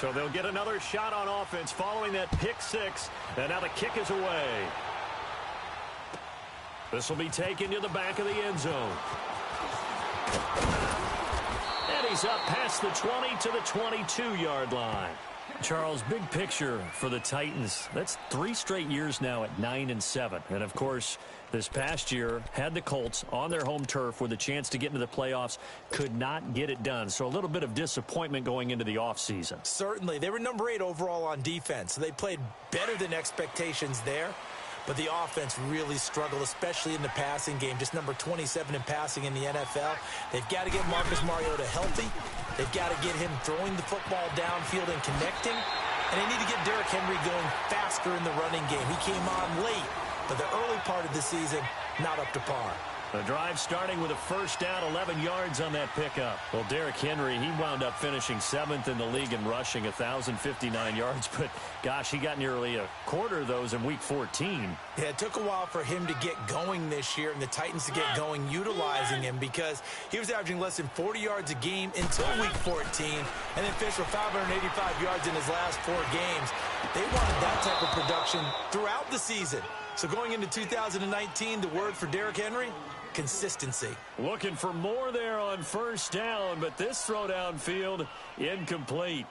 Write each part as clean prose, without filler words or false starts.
So they'll get another shot on offense following that pick six. And now the kick is away. This will be taken to the back of the end zone. And he's up past the 20 to the 22-yard line. Charles, big picture for the Titans. That's 3 straight years now at 9-7. And, of course, this past year had the Colts on their home turf with a chance to get into the playoffs. Could not get it done. So a little bit of disappointment going into the offseason. Certainly. They were number 8 overall on defense. So they played better than expectations there. But the offense really struggled, especially in the passing game. Just number 27 in passing in the NFL. They've got to get Marcus Mariota healthy. They've got to get him throwing the football downfield and connecting. And they need to get Derrick Henry going faster in the running game. He came on late, but the early part of the season, not up to par. The drive starting with a first down, 11 yards on that pickup. Well, Derrick Henry, he wound up finishing 7th in the league in rushing, 1,059 yards. But, gosh, he got nearly a quarter of those in Week 14. Yeah, it took a while for him to get going this year and the Titans to get going utilizing him because he was averaging less than 40 yards a game until Week 14 and then finished for 585 yards in his last 4 games. They wanted that type of production throughout the season. So going into 2019, the word for Derrick Henry? Consistency. Looking for more there on first down, but this throw downfield incomplete.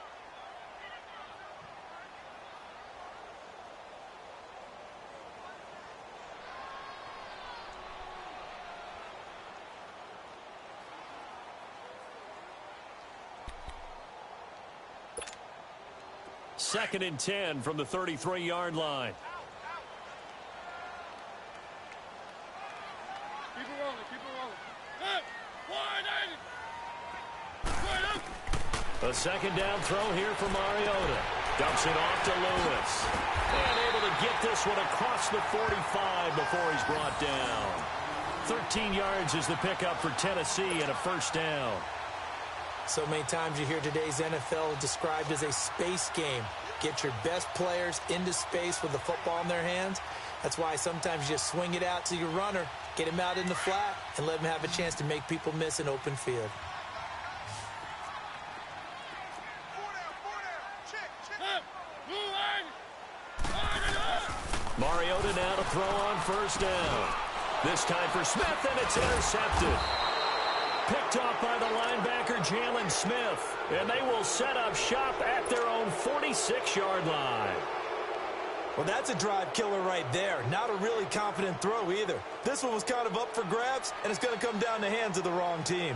Second and 10 from the 33-yard line. A second down throw here for Mariota. Dumps it off to Lewis. And able to get this one across the 45 before he's brought down. 13 yards is the pickup for Tennessee and a first down. So many times you hear today's NFL described as a space game. Get your best players into space with the football in their hands. That's why sometimes you just swing it out to your runner, get him out in the flat, and let him have a chance to make people miss an open field. Mariota now to throw on first down. This time for Smith, and it's intercepted. Picked off by the linebacker, Jalen Smith. And they will set up shop at their own 46-yard line. Well, that's a drive killer right there. Not a really confident throw either. This one was kind of up for grabs, and it's going to come down the hands of the wrong team.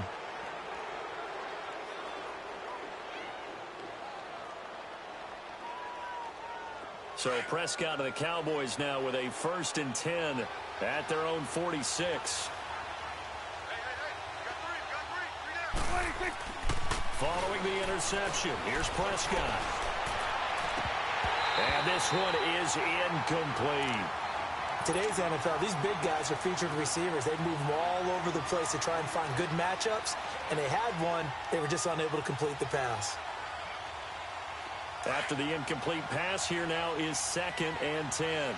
So Prescott and the Cowboys now with a first and 10 at their own 46. Following the interception, here's Prescott. And this one is incomplete. Today's NFL, these big guys are featured receivers. They move them all over the place to try and find good matchups, and they had one. They were just unable to complete the pass. After the incomplete pass, here now is second and 10.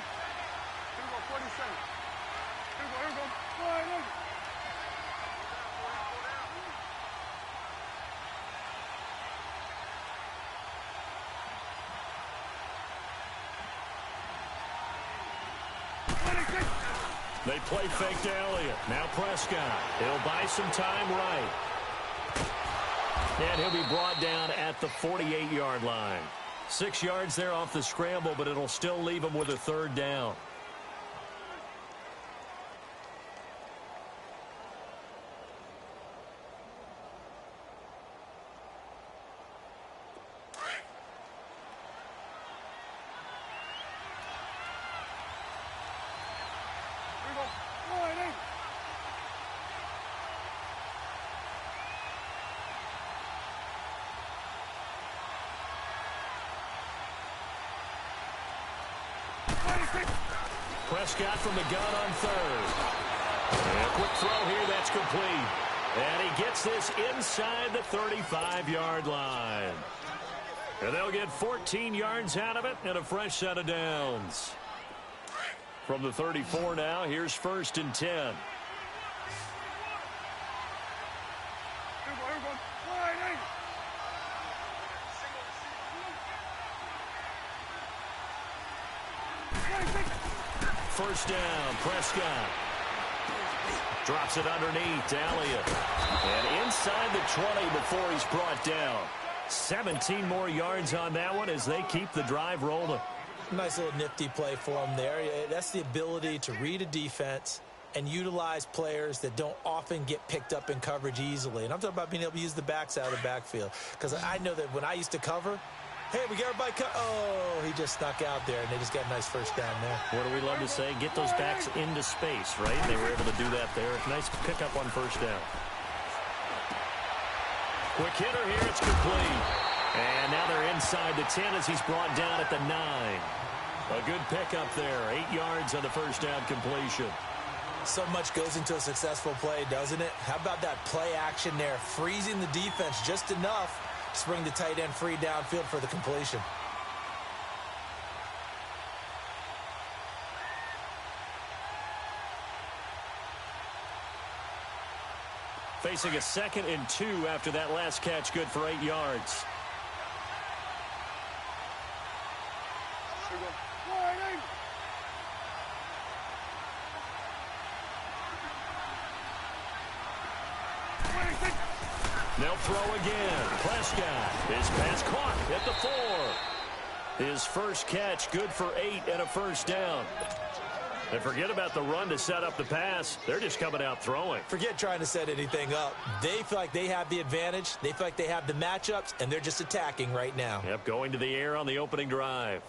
They play fake to Elliott. Now Prescott. He'll buy some time right. And he'll be brought down at the 48-yard line. 6 yards there off the scramble, but it'll still leave him with a third down. Prescott from the gun on third. And a quick throw here, that's complete. And he gets this inside the 35-yard line. And they'll get 14 yards out of it and a fresh set of downs. From the 34 now, here's first and 10. First down, Prescott. Drops it underneath to Elliott. And inside the 20 before he's brought down. 17 more yards on that one as they keep the drive rolling. Nice little nifty play for him there. That's the ability to read a defense and utilize players that don't often get picked up in coverage easily. And I'm talking about being able to use the backside of the backfield. Because I know that when I used to cover, hey, we got everybody oh, he just snuck out there, and they just got a nice first down there. What do we love to say? Get those backs into space, right? They were able to do that there. Nice pickup on first down. Quick hitter here. It's complete. And now they're inside the 10 as he's brought down at the 9. A good pickup there. 8 yards on the first down completion. So much goes into a successful play, doesn't it? How about that play action there? Freezing the defense just enough to bring the tight end free downfield for the completion. Facing a 2nd and 2 after that last catch, good for 8 yards. They'll throw again. Prescott. His pass caught at the 4. His first catch, good for 8 and a first down. And forget about the run to set up the pass. They're just coming out throwing. Forget trying to set anything up. They feel like they have the advantage. They feel like they have the matchups, and they're just attacking right now. Yep, going to the air on the opening drive.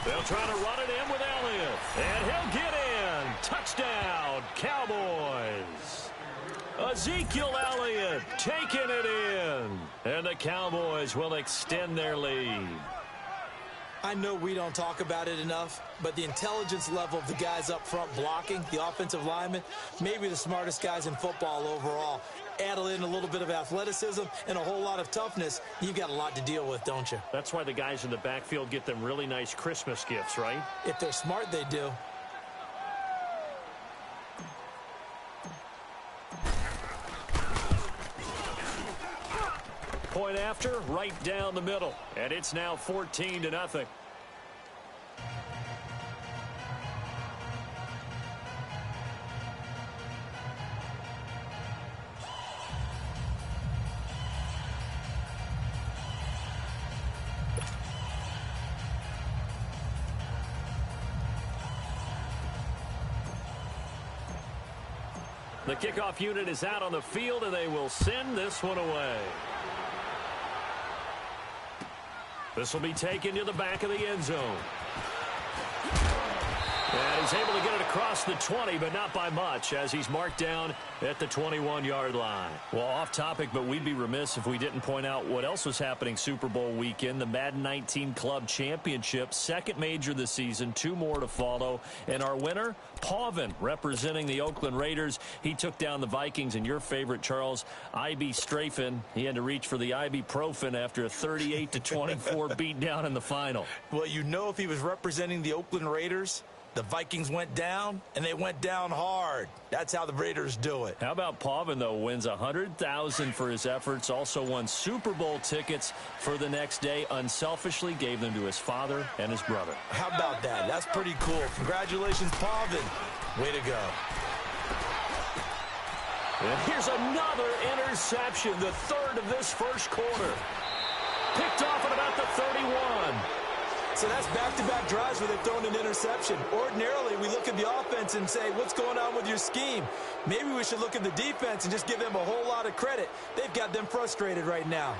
They'll try to run it in with Elliott. And he'll get in. Touchdown, Cowboys. Ezekiel Elliott taking it in. And the Cowboys will extend their lead. I know we don't talk about it enough, but the intelligence level of the guys up front blocking, the offensive linemen, maybe the smartest guys in football overall. Add in a little bit of athleticism and a whole lot of toughness, you've got a lot to deal with, don't you? That's why the guys in the backfield get them really nice Christmas gifts, right? If they're smart, they do. Point after, right down the middle. And it's now 14-0. The kickoff unit is out on the field, and they will send this one away. This will be taken to the back of the end zone. And he's able to get it across the 20, but not by much, as he's marked down at the 21-yard line. Well, off topic, but we'd be remiss if we didn't point out what else was happening Super Bowl weekend. The Madden 19 Club Championship, second major this season, 2 more to follow. And our winner, Pauvin, representing the Oakland Raiders. He took down the Vikings, and your favorite, Charles, IB Strafen. He had to reach for the ibuprofen after a 38-24 beatdown in the final. Well, you know, if he was representing the Oakland Raiders, the Vikings went down, and they went down hard. That's how the Raiders do it. How about Pauvin, though? Wins $100,000 for his efforts. Also won Super Bowl tickets for the next day. Unselfishly gave them to his father and his brother. How about that? That's pretty cool. Congratulations, Pauvin. Way to go. And here's another interception, the third of this first quarter. Picked off at about the 31. So that's back-to-back drives where they've thrown an interception. Ordinarily, we look at the offense and say, what's going on with your scheme? Maybe we should look at the defense and just give them a whole lot of credit. They've got them frustrated right now.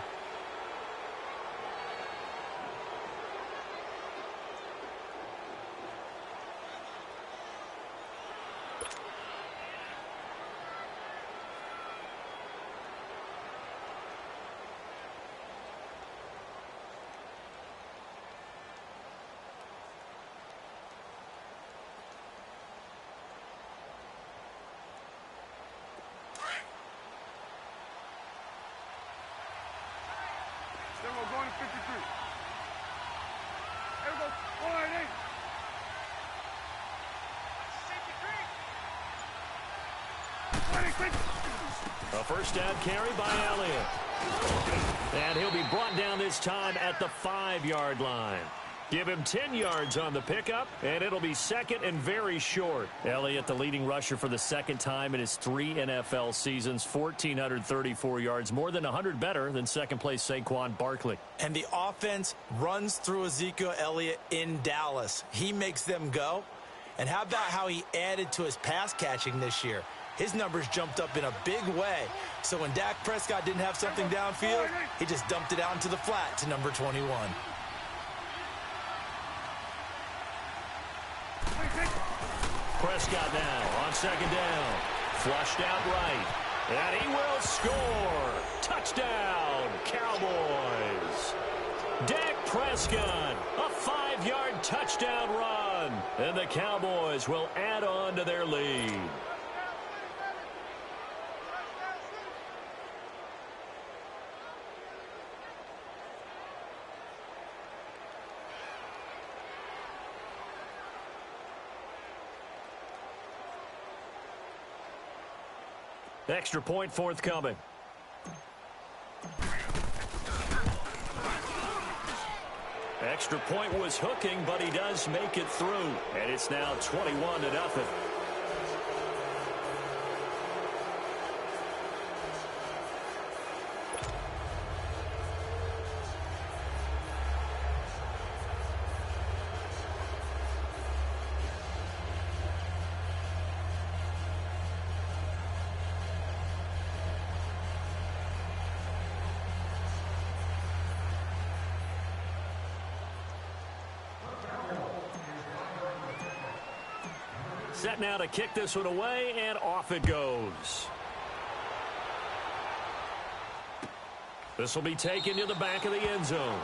A first down carry by Elliott. And he'll be brought down this time at the 5-yard line. Give him 10 yards on the pickup, and it'll be second and very short. Elliott, the leading rusher for the second time in his 3 NFL seasons, 1,434 yards, more than 100 better than second-place Saquon Barkley. And the offense runs through Ezekiel Elliott in Dallas. He makes them go. And how about how he added to his pass catching this year? His numbers jumped up in a big way. So when Dak Prescott didn't have something downfield, he just dumped it out into the flat to number 21. Prescott now on second down. Flushed out right. And he will score. Touchdown, Cowboys. Dak Prescott, a 5-yard touchdown run. And the Cowboys will add on to their lead. Extra point forthcoming. Extra point was hooking, but he does make it through. And it's now 21-0. Set now to kick this one away, and off it goes. This will be taken to the back of the end zone.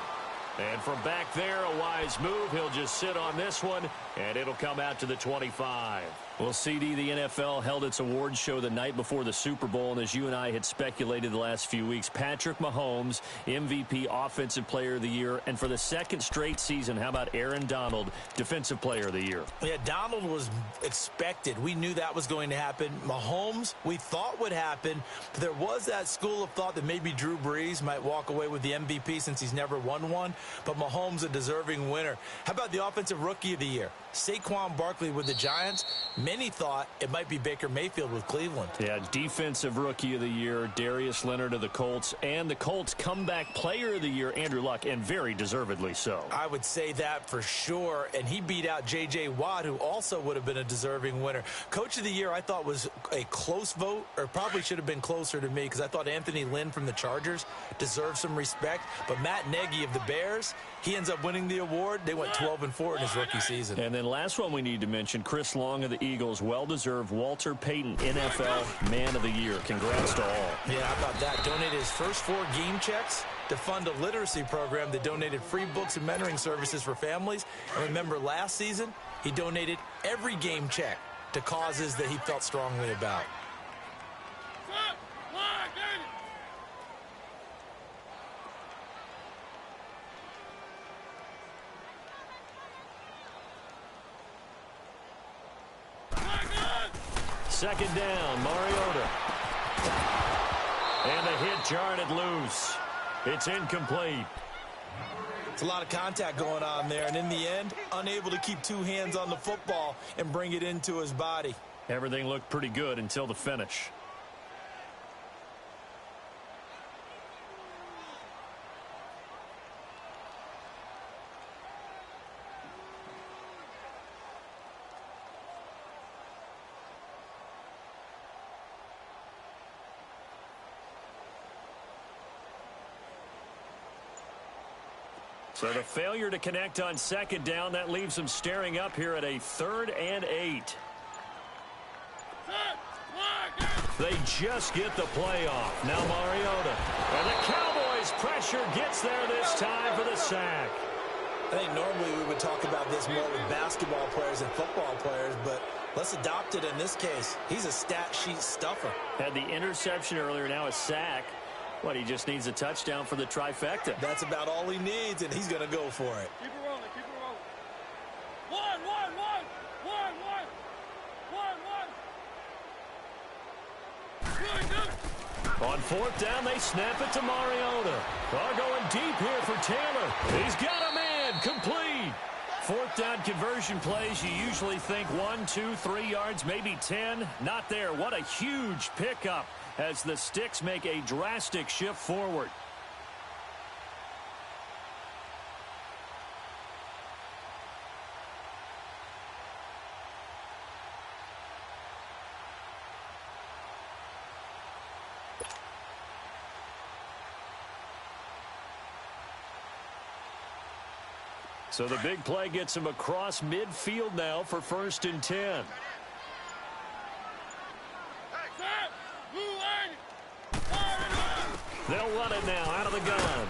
And from back there, a wise move. He'll just sit on this one, and it'll come out to the 25. Well, CD, the NFL held its awards show the night before the Super Bowl, and as you and I had speculated the last few weeks, Patrick Mahomes, MVP, Offensive Player of the Year, and for the second straight season, how about Aaron Donald, Defensive Player of the Year? Yeah, Donald was expected. We knew that was going to happen. Mahomes, we thought would happen, but there was that school of thought that maybe Drew Brees might walk away with the MVP since he's never won one, but Mahomes a deserving winner. How about the Offensive Rookie of the Year? Saquon Barkley with the Giants. Many thought it might be Baker Mayfield with Cleveland. Yeah, Defensive Rookie of the Year, Darius Leonard of the Colts, and the Colts Comeback Player of the Year, Andrew Luck, and very deservedly so. I would say that for sure, and he beat out J.J. Watt, who also would have been a deserving winner. Coach of the Year, I thought was a close vote, or probably should have been closer to me, because I thought Anthony Lynn from the Chargers deserved some respect, but Matt Nagy of the Bears, he ends up winning the award. They went 12-4 in his rookie season. And then last one we need to mention, Chris Long of the Eagles, well-deserved Walter Payton NFL Man of the Year. Congrats to all. Yeah, how about that? Donated his first 4 game checks to fund a literacy program that donated free books and mentoring services for families. And remember, last season, he donated every game check to causes that he felt strongly about. Second down, Mariota. And the hit jarred it loose. It's incomplete. It's a lot of contact going on there, and in the end, unable to keep 2 hands on the football and bring it into his body. Everything looked pretty good until the finish. So the failure to connect on second down, that leaves them staring up here at a 3rd and 8. They just get the play off. Now Mariota. And the Cowboys pressure gets there this time for the sack. I think normally we would talk about this more with basketball players and football players, but let's adopt it in this case. He's a stat sheet stuffer. Had the interception earlier, now a sack. What, he just needs a touchdown for the trifecta. That's about all he needs, and he's going to go for it. Keep it rolling, keep it rolling. One. On fourth down, they snap it to Mariota. Going deep here for Taylor. He's got a man. Complete. Fourth down conversion plays, you usually think 1, 2, 3 yards, maybe 10. Not there. What a huge pickup as the Sticks make a drastic shift forward. So the big play gets him across midfield now for 1st and 10. They'll run it now out of the gun.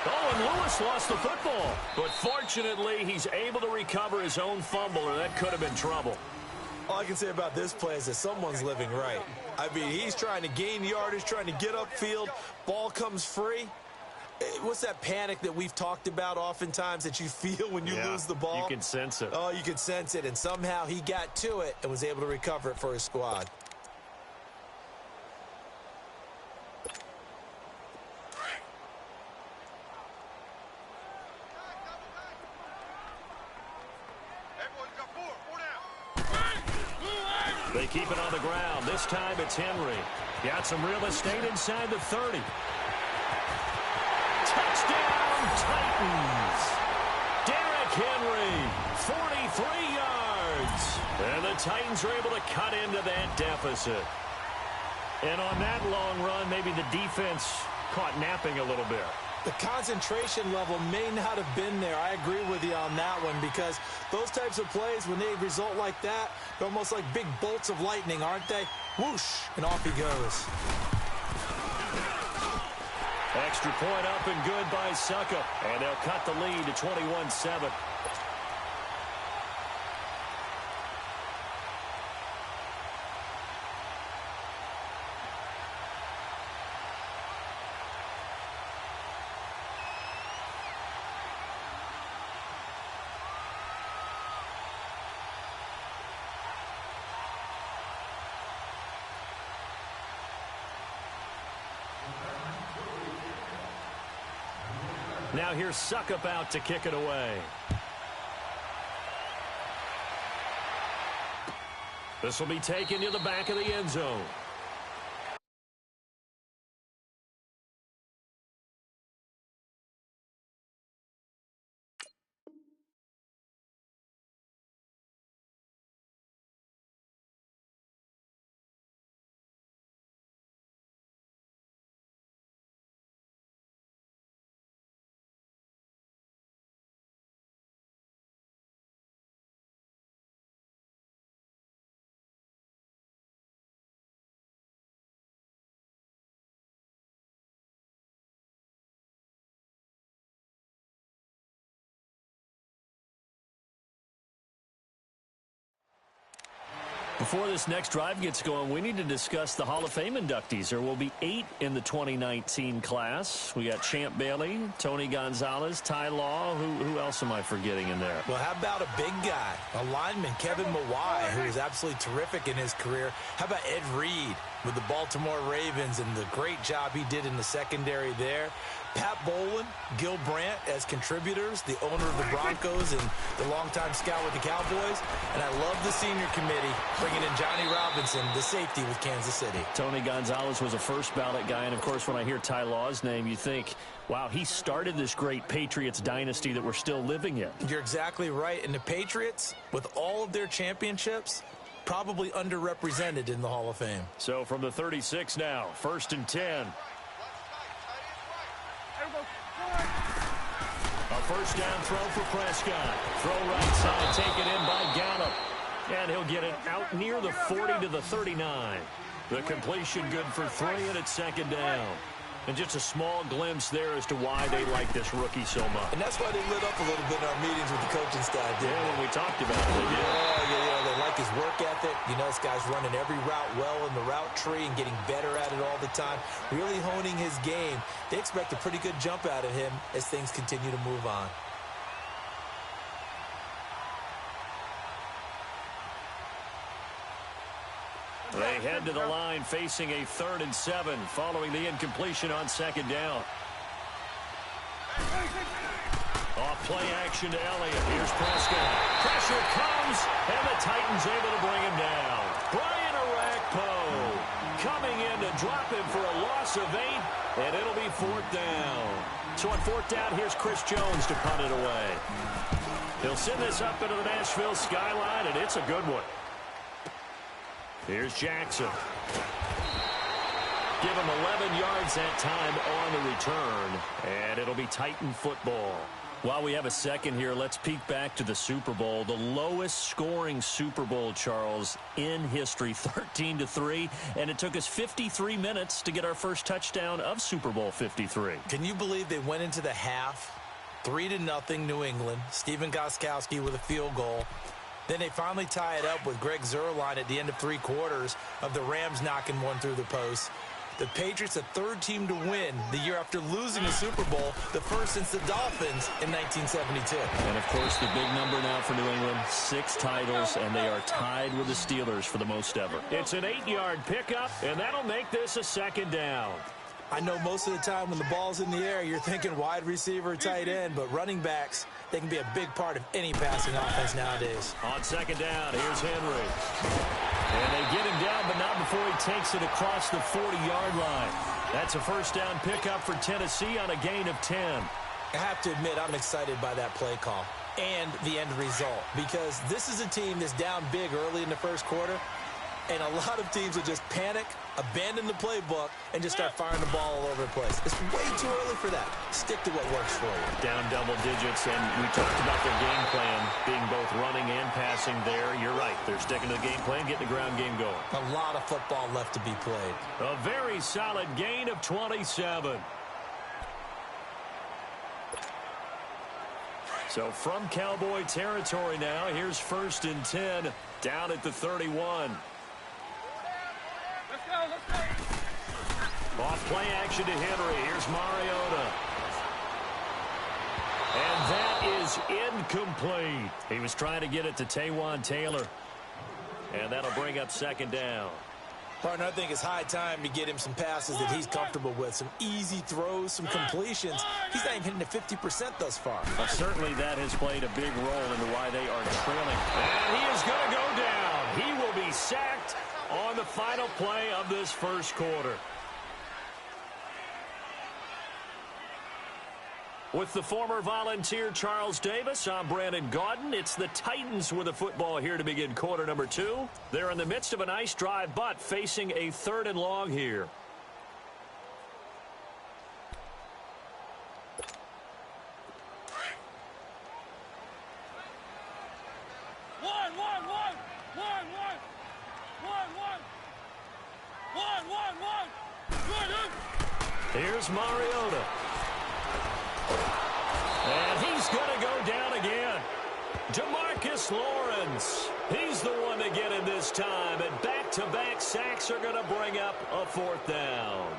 Oh, and Lewis lost the football. But fortunately, he's able to recover his own fumble, or that could have been trouble. All I can say about this play is that someone's living right. I mean, he's trying to gain yardage, trying to get upfield. Ball comes free. What's that panic that we've talked about oftentimes that you feel when you lose the ball? You can sense it. Oh, you can sense it. And somehow he got to it and was able to recover it for his squad. They keep it on the ground. This time it's Henry. Got some real estate inside the 30. Touchdown, Titans. Derrick Henry, 43 yards. And the Titans are able to cut into that deficit. And on that long run, maybe the defense caught napping a little bit. The concentration level may not have been there. I agree with you on that one because those types of plays, when they result like that, they're almost like big bolts of lightning, aren't they? Whoosh, and off he goes. Extra point up and good by Suckup. And they'll cut the lead to 21-7. Now here's Suckup out to kick it away. This will be taken to the back of the end zone. Before this next drive gets going, we need to discuss the Hall of Fame inductees. There will be 8 in the 2019 class. We got Champ Bailey, Tony Gonzalez, Ty Law. Who else am I forgetting in there? Well, how about a big guy, a lineman, Kevin Mawai, who is absolutely terrific in his career. How about Ed Reed with the Baltimore Ravens and the great job he did in the secondary there. Pat Bowlen, Gil Brandt as contributors, the owner of the Broncos and the longtime scout with the Cowboys. And I love the senior committee bringing in Johnny Robinson, the safety with Kansas City. Tony Gonzalez was a first ballot guy. And, of course, when I hear Ty Law's name, you think, wow, he started this great Patriots dynasty that we're still living in. You're exactly right. And the Patriots, with all of their championships, probably underrepresented in the Hall of Fame. So from the 36 now, 1st and 10. A first down throw for Prescott. Throw right side, taken in by Gallup. And he'll get it out near the 40 to the 39. The completion good for 3, and it's 2nd down. And just a small glimpse there as to why they like this rookie so much. And that's why they lit up a little bit in our meetings with the coaching staff. Yeah, when we talked about it. Yeah, they like his work ethic. You know, this guy's running every route well in the route tree and getting better at it all the time. Really honing his game. They expect a pretty good jump out of him as things continue to move on. They head to the line facing a 3rd and 7 following the incompletion on 2nd down. Off play action to Elliott. Here's Prescott. Pressure comes, and the Titans able to bring him down. Brian Orakpo coming in to drop him for a loss of 8, and it'll be 4th down. So on 4th down, here's Chris Jones to punt it away. He'll send this up into the Nashville skyline, and it's a good one. Here's Jackson. Give him 11 yards that time on the return, and it'll be Titan football. While we have a second here, let's peek back to the Super Bowl. The lowest scoring Super Bowl, Charles, in history, 13-3, and it took us 53 minutes to get our first touchdown of Super Bowl 53. Can you believe they went into the half, 3-0 New England, Stephen Gostkowski with a field goal. Then they finally tie it up with Greg Zuerlein at the end of 3 quarters of the Rams knocking one through the post. The Patriots, the 3rd team to win the year after losing the Super Bowl, the first since the Dolphins in 1972. And, of course, the big number now for New England, 6 titles, and they are tied with the Steelers for the most ever. It's an 8-yard pickup, and that'll make this a 2nd down. I know most of the time when the ball's in the air, you're thinking wide receiver, tight end, but running backs, they can be a big part of any passing offense nowadays. On 2nd down, here's Henry. And they get him down, but not before he takes it across the 40-yard line. That's a 1st down pickup for Tennessee on a gain of 10. I have to admit, I'm excited by that play call and the end result, because this is a team that's down big early in the 1st quarter, and a lot of teams will just panic, abandon the playbook, and just start firing the ball all over the place. It's way too early for that. Stick to what works for you. Down double digits, and we talked about their game plan being both running and passing there. You're right. They're sticking to the game plan, getting the ground game going. A lot of football left to be played. A very solid gain of 27. So from Cowboy territory now, here's 1st and 10 down at the 31. Off play action to Henry. Here's Mariota. And that is incomplete. He was trying to get it to Taywan Taylor. And that'll bring up 2nd down. Partner, I think it's high time to get him some passes that he's comfortable with. Some easy throws, some completions. He's not even hitting the 50% thus far. Well, certainly that has played a big role into why they are trailing. And he is going to go down. He will be sacked on the final play of this 1st quarter. With the former Volunteer Charles Davis, I'm Brandon Gaudin. It's the Titans with the football here to begin quarter number 2. They're in the midst of a nice drive, but facing a 3rd and long here. Here's Mariota. And he's going to go down again. DeMarcus Lawrence. He's the one to get him this time. And back-to-back sacks are going to bring up a 4th down.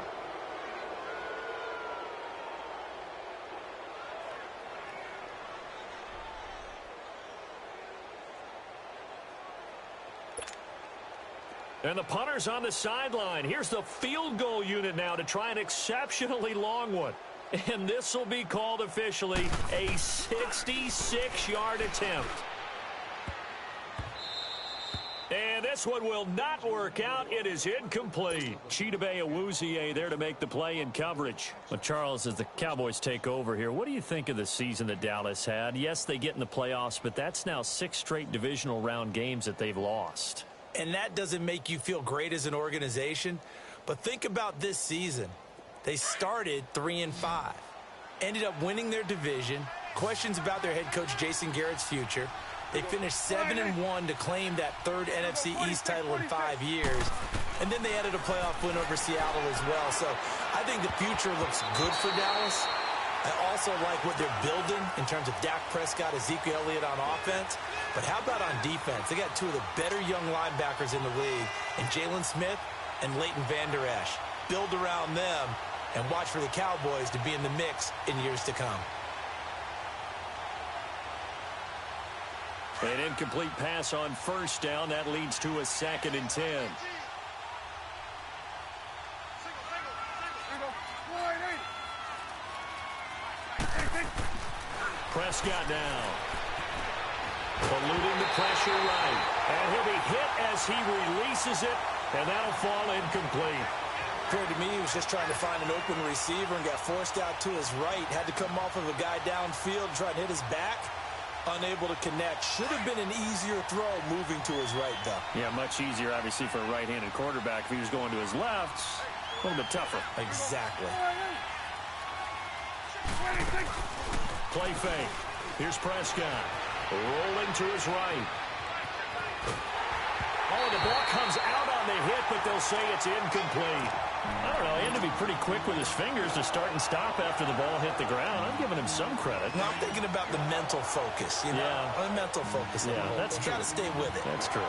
And the punter's on the sideline. Here's the field goal unit now to try an exceptionally long one. And this will be called officially a 66-yard attempt. And this one will not work out. It is incomplete. Chidobe Awuzie there to make the play in coverage. But Charles, as the Cowboys take over here, what do you think of the season that Dallas had? Yes, they get in the playoffs, but that's now 6 straight divisional round games that they've lost. And that doesn't make you feel great as an organization. But think about this season. They started 3-5, ended up winning their division. Questions about their head coach Jason Garrett's future. They finished 7-1 to claim that 3rd NFC East title in 5 years. And then they added a playoff win over Seattle as well. So I think the future looks good for Dallas. I also like what they're building in terms of Dak Prescott, Ezekiel Elliott on offense. But how about on defense? They got 2 of the better young linebackers in the league, and Jalen Smith and Leighton Vander Esch. Build around them and watch for the Cowboys to be in the mix in years to come. An incomplete pass on 1st down. That leads to a 2nd and 10. Prescott now. Eluding the pressure right. And he'll be hit as he releases it, and that'll fall incomplete. Appeared to me he was just trying to find an open receiver and got forced out to his right. Had to come off of a guy downfield, try to hit his back. Unable to connect. Should have been an easier throw moving to his right, though. Yeah, much easier, obviously, for a right-handed quarterback. If he was going to his left, a little bit tougher. Exactly. Play fake. Here's Prescott. Rolling to his right. Oh, the ball comes out on the hit, but they'll say it's incomplete. I don't know. He had to be pretty quick with his fingers to start and stop after the ball hit the ground. I'm giving him some credit. No, I'm thinking about the mental focus. You know? Yeah. The mental focus. Yeah, that's true. Got to stay with it. That's true.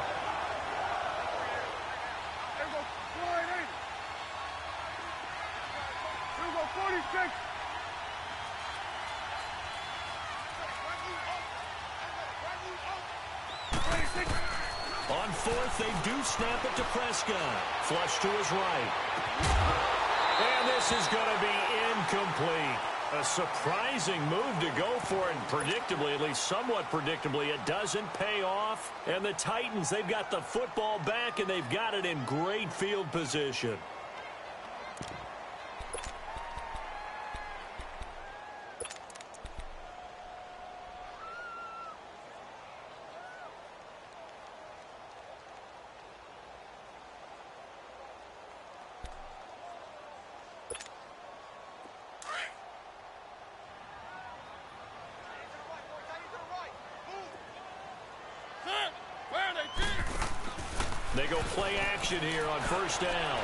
On fourth, they do snap it to Prescott. Flush to his right. And this is going to be incomplete. A surprising move to go for it, and predictably, at least somewhat predictably, it doesn't pay off. And the Titans, they've got the football back, and they've got it in great field position. They go play action here on first down.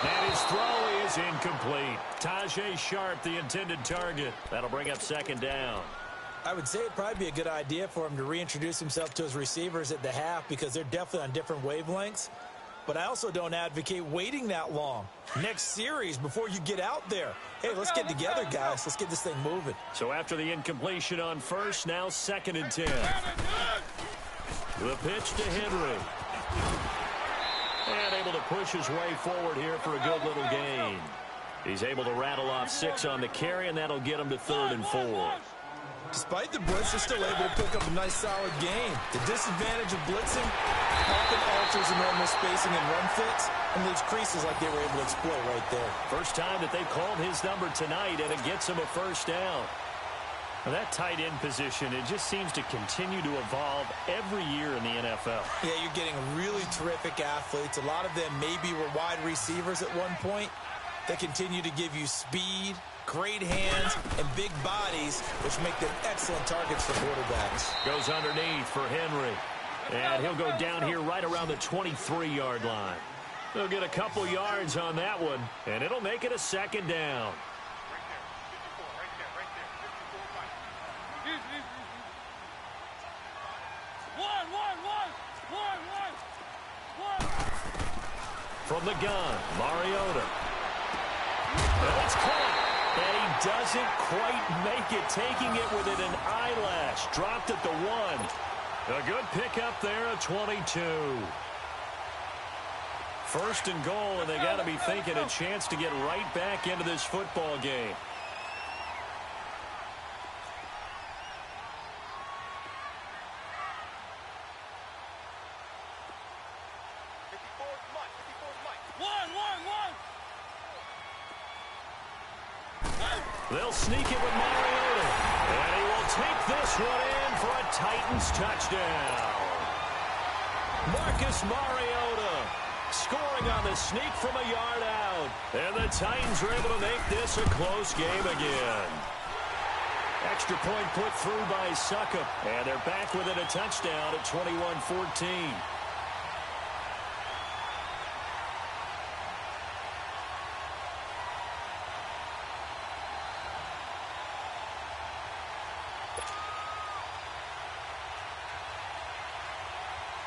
And his throw is incomplete. Tajay Sharp, the intended target. That'll bring up second down. I would say it'd probably be a good idea for him to reintroduce himself to his receivers at the half because they're definitely on different wavelengths. But I also don't advocate waiting that long. Next series before you get out there. Hey, let's get together, guys. Let's get this thing moving. So after the incompletion on first, now 2nd and 10. The pitch to Henry. And able to push his way forward here for a good little gain. He's able to rattle off 6 on the carry, and that'll get him to 3rd and 4. Despite the blitz, they're still able to pick up a nice, solid gain. The disadvantage of blitzing often alters the normal spacing and run fits and leaves creases like they were able to exploit right there. First time that they've called his number tonight, and it gets him a first down. Now that tight end position, it just seems to continue to evolve every year in the NFL. Yeah, you're getting really terrific athletes. A lot of them maybe were wide receivers at one point. They continue to give you speed, great hands, and big bodies, which make them excellent targets for quarterbacks. Goes underneath for Henry. And he'll go down here right around the 23-yard line. They'll get a couple yards on that one, and it'll make it a second down. From the gun, Mariota. And it's caught. And he doesn't quite make it, taking it within an eyelash. Dropped at the 1. A good pickup there at 22. First and goal, and they got to be thinking a chance to get right back into this football game. They'll sneak it with Mariota. And he will take this one in for a Titans touchdown. Marcus Mariota scoring on the sneak from a yard out. And the Titans are able to make this a close game again. Extra point put through by Succop. And they're back within a touchdown at 21-14.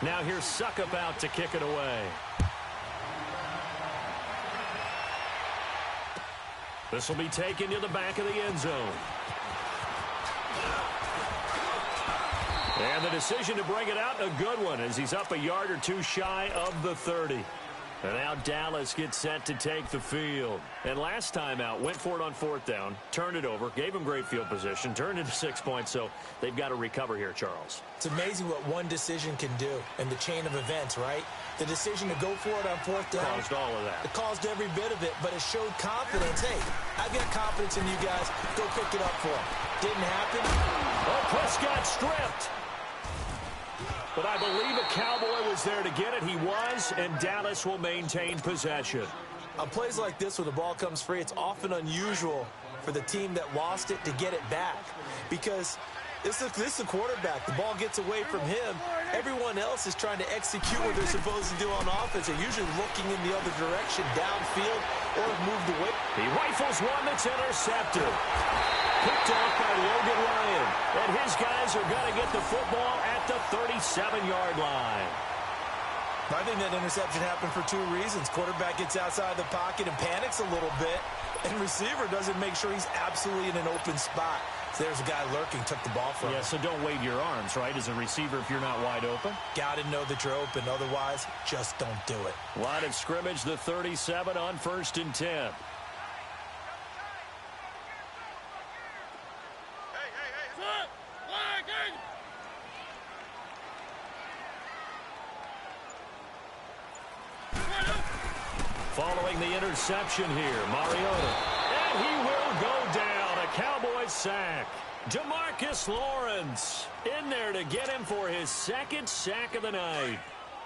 Now here's Succop out to kick it away. This will be taken to the back of the end zone. And the decision to bring it out, a good one, as he's up a yard or two shy of the 30. And now Dallas gets set to take the field. And last time out, went for it on fourth down, turned it over, gave them great field position, turned into 6 points, so they've got to recover here, Charles. It's amazing what one decision can do in the chain of events, right? The decision to go for it on fourth down. Caused all of that. It caused every bit of it, but it showed confidence. Hey, I've got confidence in you guys. Go pick it up for them. Didn't happen. Oh, Prescott stripped. But I believe a Cowboy was there to get it. He was, and Dallas will maintain possession. On plays like this where the ball comes free, it's often unusual for the team that lost it to get it back. Because this is a quarterback. The ball gets away from him. Everyone else is trying to execute what they're supposed to do on offense. They're usually looking in the other direction, downfield, or have moved away. He rifles one that's intercepted. Picked off by Logan Ryan. And his guys are going to get the football at the 37-yard line. I think that interception happened for two reasons. Quarterback gets outside the pocket and panics a little bit, and receiver doesn't make sure he's absolutely in an open spot. So there's a guy lurking, took the ball from him. Yeah, so don't wave your arms, right, as a receiver if you're not wide open. Got to know that you're open. Otherwise, just don't do it. Line of scrimmage, the 37 on 1st and 10. Following the interception here, Mariota. And he will go down. A Cowboys sack. DeMarcus Lawrence in there to get him for his second sack of the night.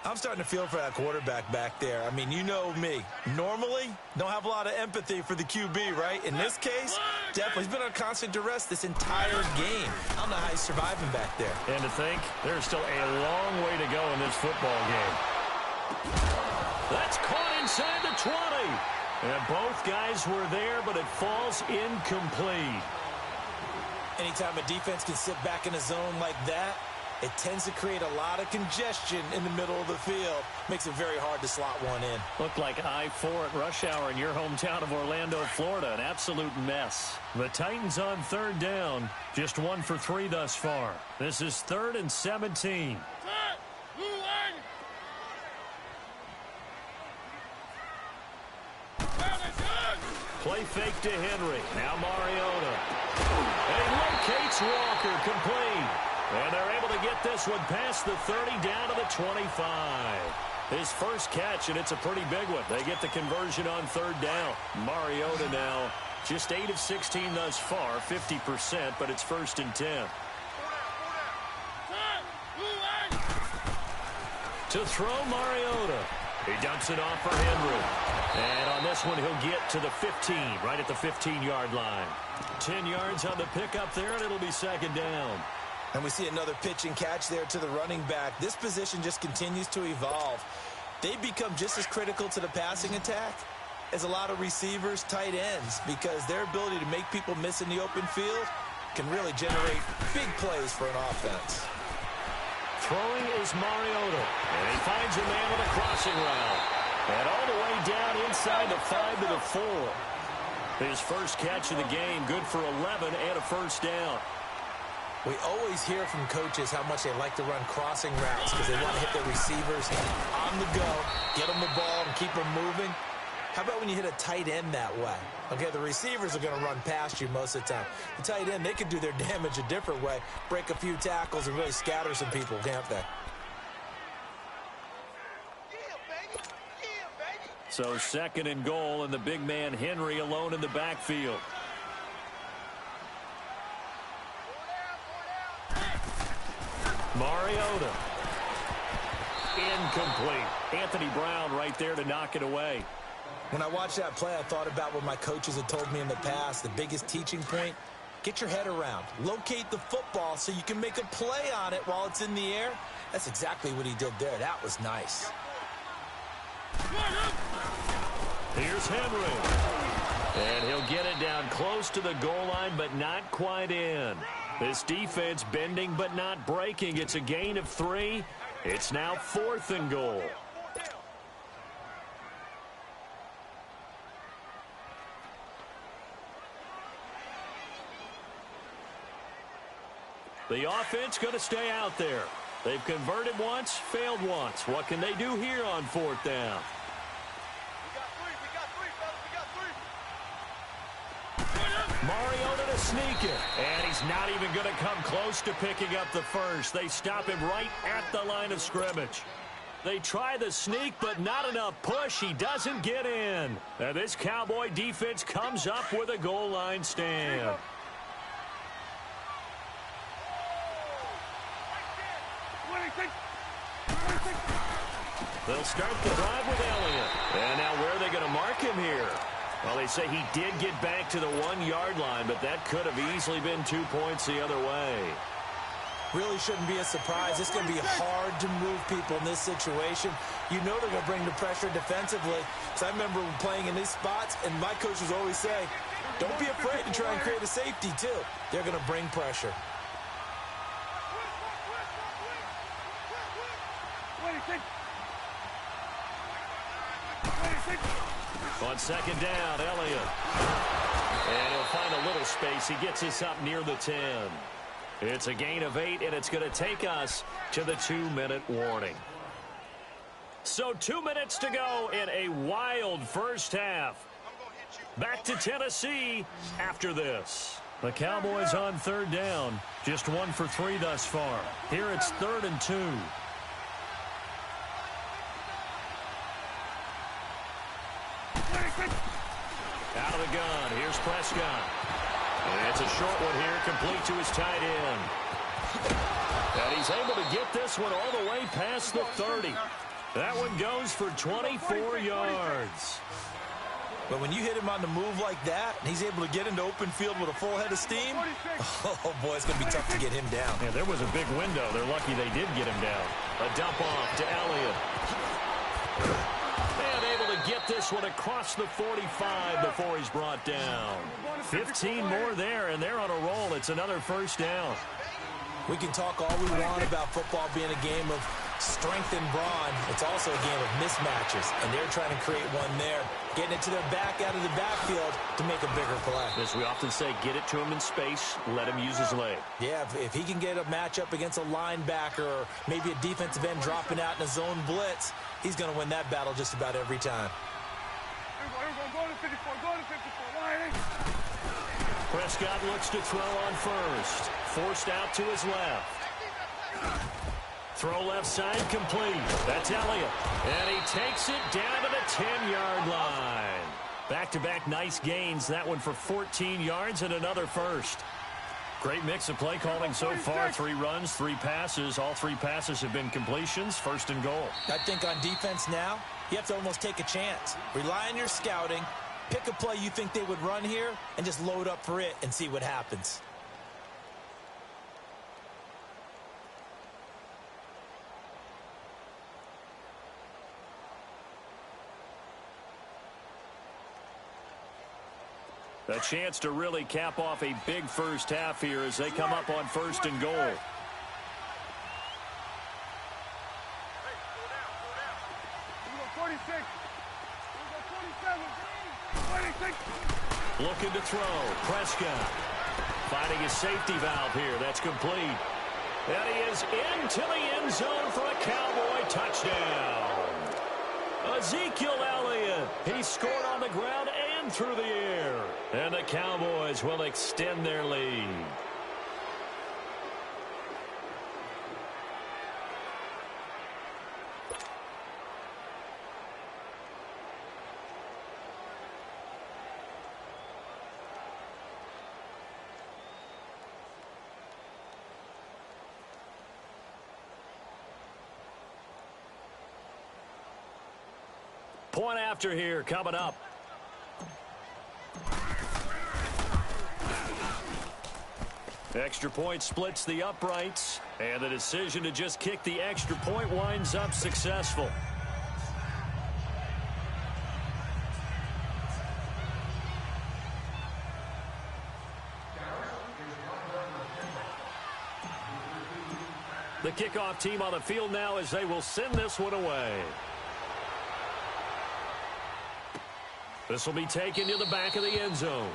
I'm starting to feel for that quarterback back there. I mean, you know me. Normally, don't have a lot of empathy for the QB, right? In this case, definitely. He's been on constant duress this entire game. I don't know how he's surviving back there. And to think, there's still a long way to go in this football game. That's caught inside the 20. And both guys were there, but it falls incomplete. Anytime a defense can sit back in a zone like that, it tends to create a lot of congestion in the middle of the field. Makes it very hard to slot one in. Looked like I-4 at rush hour in your hometown of Orlando, Florida. An absolute mess. The Titans on 3rd down. Just 1 for 3 thus far. This is 3rd and 17. Play fake to Henry. Now Mariota. And he locates Walker, complete. And they're able to get this one past the 30 down to the 25. His first catch, and it's a pretty big one. They get the conversion on 3rd down. Mariota now just 8 of 16 thus far, 50%, but it's 1st and 10. To throw Mariota. He dumps it off for Henry. And on this one, he'll get to the 15, right at the 15-yard line. 10 yards on the pickup there, and it'll be 2nd down. And we see another pitch and catch there to the running back. This position just continues to evolve. They become just as critical to the passing attack as a lot of receivers, tight ends, because their ability to make people miss in the open field can really generate big plays for an offense. Throwing is Mariota, and he finds a man with a crossing route. And all the way down inside the 5 to the 4. His first catch of the game, good for 11 and a 1st down. We always hear from coaches how much they like to run crossing routes because they want to hit their receivers on the go, get them the ball, and keep them moving. How about when you hit a tight end that way? Okay, the receivers are going to run past you most of the time. The tight end, they can do their damage a different way, break a few tackles, and really scatter some people, can't they? So 2nd and goal, and the big man Henry alone in the backfield. Mariota. Incomplete. Anthony Brown right there to knock it away. When I watched that play, I thought about what my coaches had told me in the past. The biggest teaching point, get your head around. Locate the football so you can make a play on it while it's in the air. That's exactly what he did there. That was nice. Here's Henry. And he'll get it down close to the goal line, but not quite in. This defense bending but not breaking. It's a gain of 3. It's now 4th and goal. The offense going to stay out there. They've converted once, failed once. What can they do here on 4th down? Mariota to sneak it. And he's not even going to come close to picking up the first. They stop him right at the line of scrimmage. They try the sneak, but not enough push. He doesn't get in. And this Cowboy defense comes up with a goal line stand. They'll start the drive with Elliott. And now where are they going to mark him here? Well, they say he did get back to the 1-yard line, but that could have easily been 2 points the other way. Really shouldn't be a surprise. It's going to be hard to move people in this situation. You know they're going to bring the pressure defensively. So I remember playing in these spots, and my coaches always say, don't be afraid to try and create a safety, too. They're going to bring pressure. On second down, Elliott. And he'll find a little space. He gets us up near the 10. It's a gain of 8, and it's going to take us to the 2-minute warning. So 2 minutes to go in a wild first half. Back to Tennessee after this. The Cowboys on third down. Just 1 for 3 thus far. Here it's 3rd and 2. Out of the gun. Here's Prescott. And it's a short one here, complete to his tight end. And he's able to get this one all the way past the 30. That one goes for 24 yards. But when you hit him on the move like that, and he's able to get into open field with a full head of steam, oh, boy, it's going to be tough to get him down. Yeah, there was a big window. They're lucky they did get him down. A dump off to Elliott. And able to get this one across the 45 before he's brought down. 15 more there, and they're on a roll. It's another first down. We can talk all we want about football being a game of strength and brawn. It's also a game of mismatches, and they're trying to create one there, getting it to their back out of the backfield to make a bigger play. As we often say, get it to him in space, let him use his leg. Yeah, if he can get a matchup against a linebacker or maybe a defensive end dropping out in a zone blitz, he's going to win that battle just about every time. Prescott looks to throw on first. Forced out to his left. Throw left side complete. That's Elliott. And he takes it down to the 10-yard line. Back-to-back nice gains. That one for 14 yards and another first. Great mix of play calling so far. 3 runs, 3 passes. All 3 passes have been completions. First and goal. I think on defense now, you have to almost take a chance. Rely on your scouting. Pick a play you think they would run here and just load up for it and see what happens. A chance to really cap off a big first half here as they come up on first and goal. Looking to throw. Prescott finding his safety valve here. That's complete. And he is into the end zone for a Cowboy touchdown. Ezekiel Elliott. He scored on the ground and through the air. And the Cowboys will extend their lead. Point after here coming up. Extra point splits the uprights, and the decision to just kick the extra point winds up successful. The kickoff team on the field now as they will send this one away. This will be taken to the back of the end zone.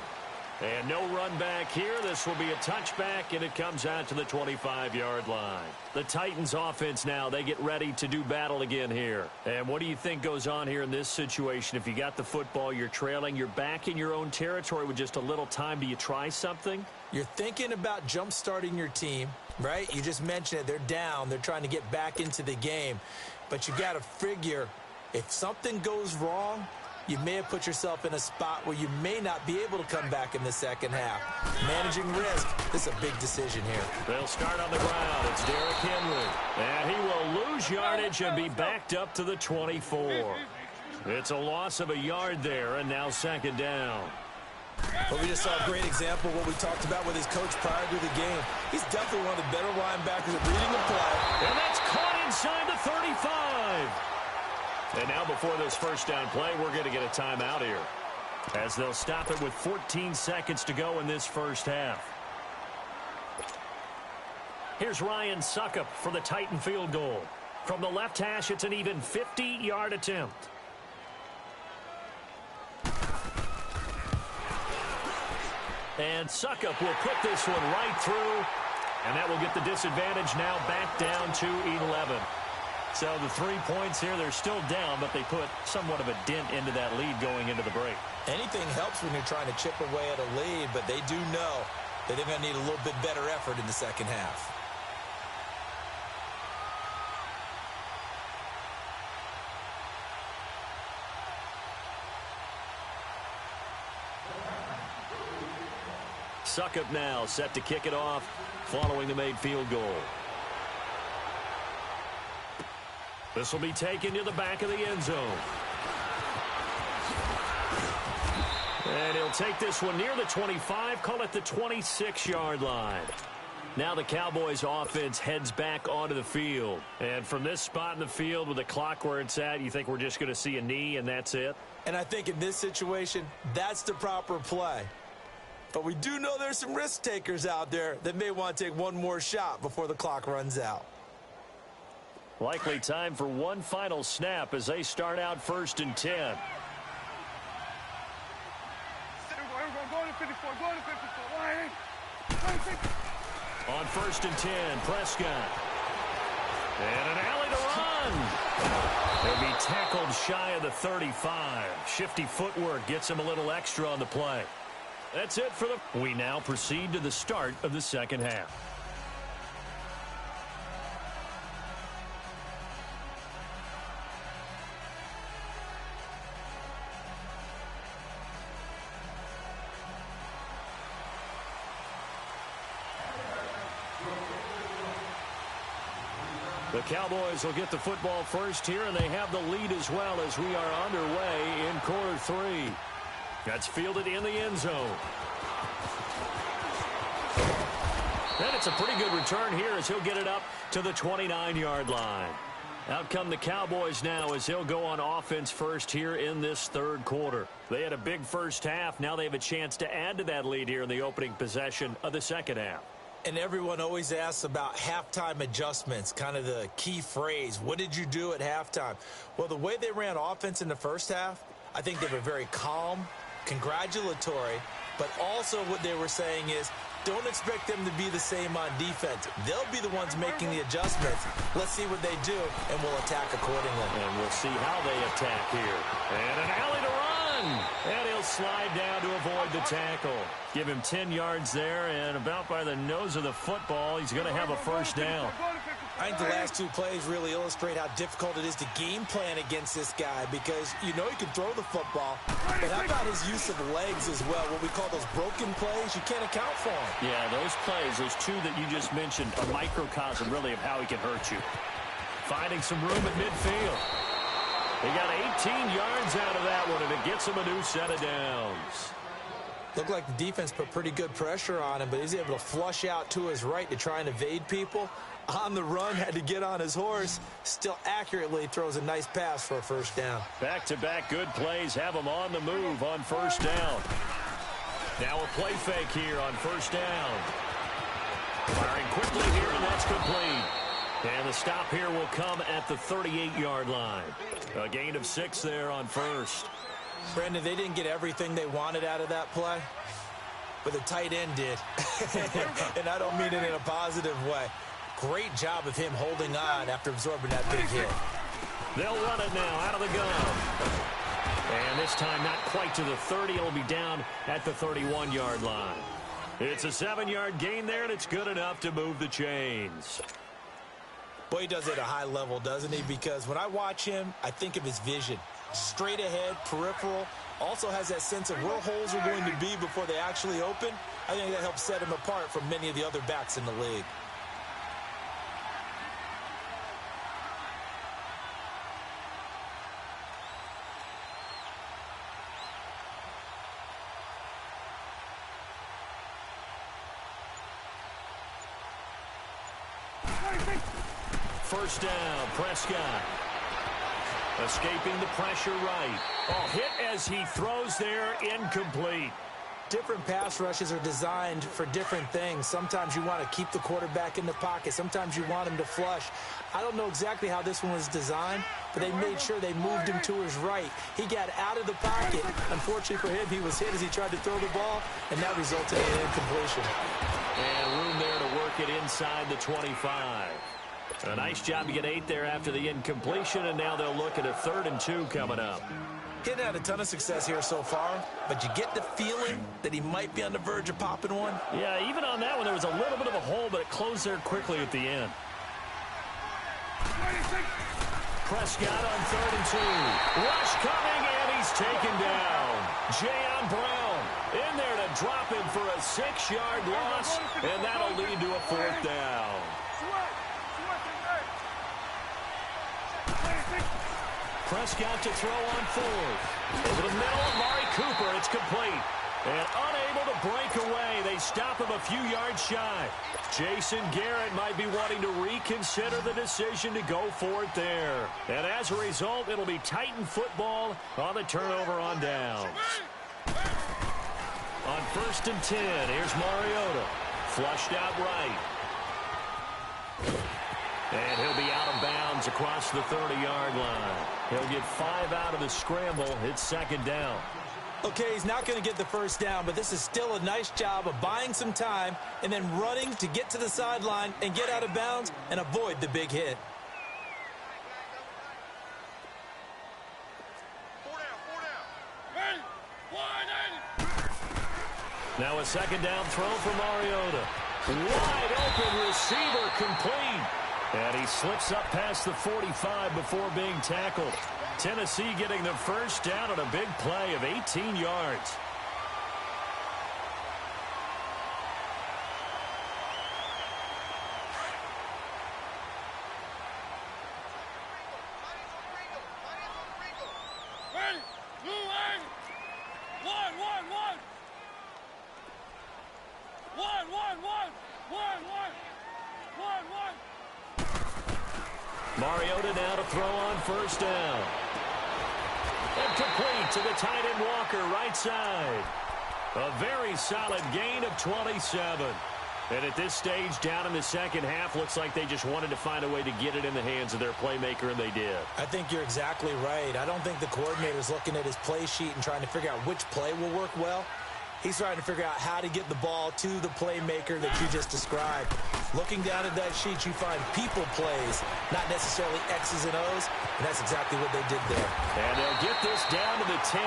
And no run back here. This will be a touchback, and it comes out to the 25-yard line. The Titans offense now, they get ready to do battle again here. And what do you think goes on here in this situation? If you got the football, you're trailing, you're back in your own territory with just a little time. Do you try something? You're thinking about jump-starting your team, right? You just mentioned it. They're down. They're trying to get back into the game. But you got to figure if something goes wrong, you may have put yourself in a spot where you may not be able to come back in the second half. Managing risk, this is a big decision here. They'll start on the ground. It's Derrick Henry. And he will lose yardage and be backed up to the 24. It's a loss of a yard there, and now second down. But we just saw a great example of what we talked about with his coach prior to the game. He's definitely one of the better linebackers at reading the play. And that's caught inside the 35. And now before this first down play, we're going to get a timeout here, as they'll stop it with 14 seconds to go in this first half. Here's Ryan Succop for the Titan field goal. From the left hash, it's an even 50-yard attempt. And Succop will put this one right through, and that will get the disadvantage now back down to 11. So the 3 points here, they're still down, but they put somewhat of a dent into that lead going into the break. Anything helps when you're trying to chip away at a lead, but they do know that they're going to need a little bit better effort in the second half. Succop now set to kick it off following the made field goal. This will be taken to the back of the end zone. And he'll take this one near the 25, call it the 26-yard line. Now the Cowboys offense heads back onto the field. And from this spot in the field with the clock where it's at, you think we're just going to see a knee and that's it? And I think in this situation, that's the proper play. But we do know there's some risk takers out there that may want to take one more shot before the clock runs out. Likely time for one final snap as they start out 1st and 10. Go to 54. Go to 54. On 1st and 10, Prescott. And an alley to run. He'll be tackled shy of the 35. Shifty footwork gets him a little extra on the play. That's it for the... We now proceed to the start of the second half. The Cowboys will get the football first here, and they have the lead as well as we are underway in quarter 3. That's fielded in the end zone. And it's a pretty good return here as he'll get it up to the 29-yard line. Out come the Cowboys now as they'll go on offense first here in this third quarter. They had a big first half. Now they have a chance to add to that lead here in the opening possession of the second half. And everyone always asks about halftime adjustments, kind of the key phrase. What did you do at halftime? Well, the way they ran offense in the first half, I think they were very calm, congratulatory, but also what they were saying is don't expect them to be the same on defense. They'll be the ones making the adjustments. Let's see what they do, and we'll attack accordingly. And we'll see how they attack here. And an alley to run. And he'll slide down to avoid the tackle. Give him 10 yards there, and about by the nose of the football, he's going to have a first down. I think the last two plays really illustrate how difficult it is to game plan against this guy because you know he can throw the football, but how about his use of legs as well, what we call those broken plays? You can't account for them. Yeah, those plays, those two that you just mentioned, a microcosm really of how he can hurt you. Finding some room at midfield. He got 18 yards out of that one, and it gets him a new set of downs. Looked like the defense put pretty good pressure on him, but he's able to flush out to his right to try and evade people. On the run, had to get on his horse. Still accurately throws a nice pass for a first down. Back-to-back good plays have him on the move on first down. Now a play fake here on first down. Firing quickly here, and that's complete. And the stop here will come at the 38-yard line. A gain of 6 there on first. Brendan, they didn't get everything they wanted out of that play. but the tight end did. And I don't mean it in a positive way. Great job of him holding on after absorbing that big hit. They'll run it now out of the gun. And this time not quite to the 30. It'll be down at the 31-yard line. It's a 7-yard gain there, and it's good enough to move the chains. Boy, he does it at a high level, doesn't he? Because when I watch him, I think of his vision. Straight ahead, peripheral. Also has that sense of where holes are going to be before they actually open. I think that helps set him apart from many of the other backs in the league. First down, Prescott. Escaping the pressure right. Oh, hit as he throws there, incomplete. Different pass rushes are designed for different things. Sometimes you want to keep the quarterback in the pocket. Sometimes you want him to flush. I don't know exactly how this one was designed, but they made sure they moved him to his right. He got out of the pocket. Unfortunately for him, he was hit as he tried to throw the ball, and that resulted in an incompletion. And room there to work it inside the 25. A nice job to get 8 there after the incompletion, and now they'll look at a 3rd and 2 coming up. Hitting had a ton of success here so far, but you get the feeling that he might be on the verge of popping one. Yeah, even on that one, there was a little bit of a hole, but it closed there quickly at the end. Prescott on 3rd and 2. Rush coming, and he's taken down. Jayon Brown in there to drop him for a 6-yard loss, and that'll lead to a 4th down. Prescott to throw on 4th. Over the middle, Amari Cooper. It's complete. And unable to break away. They stop him a few yards shy. Jason Garrett might be wanting to reconsider the decision to go for it there. And as a result, it'll be Titan football on the turnover on downs. On 1st and 10, here's Mariota. Flushed out right. And he'll be out of bounds across the 30-yard line. He'll get 5 out of the scramble. It's 2nd down. Okay, he's not going to get the 1st down, but this is still a nice job of buying some time and then running to get to the sideline and get out of bounds and avoid the big hit. Now a 2nd down throw for Mariota. Wide open receiver complete. And he slips up past the 45 before being tackled. Tennessee getting the 1st down on a big play of 18 yards. Mariota now to throw on 1st down. And complete to the tight end Walker, right side. A very solid gain of 27. And at this stage, down in the 2nd half, looks like they just wanted to find a way to get it in the hands of their playmaker, and they did. I think you're exactly right. I don't think the coordinator's looking at his play sheet and trying to figure out which play will work well. He's trying to figure out how to get the ball to the playmaker that you just described. Looking down at that sheet, you find people plays, not necessarily X's and O's, and that's exactly what they did there. And they'll get this down to the 10.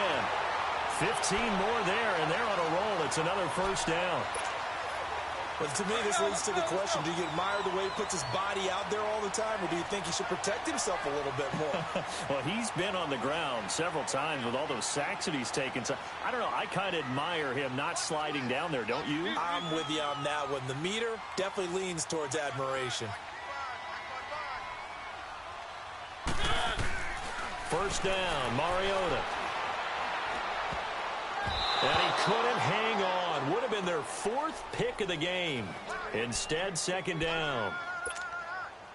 15 more there, and they're on a roll. It's another 1st down. But to me, this leads to the question, do you admire the way he puts his body out there all the time, or do you think he should protect himself a little bit more? Well, he's been on the ground several times with all those sacks that he's taken. So I don't know. I kind of admire him not sliding down there, don't you? I'm with you on that one. The meter definitely leans towards admiration. 1st down, Mariota. And he couldn't hang on. Would have been their 4th pick of the game. Instead, 2nd down.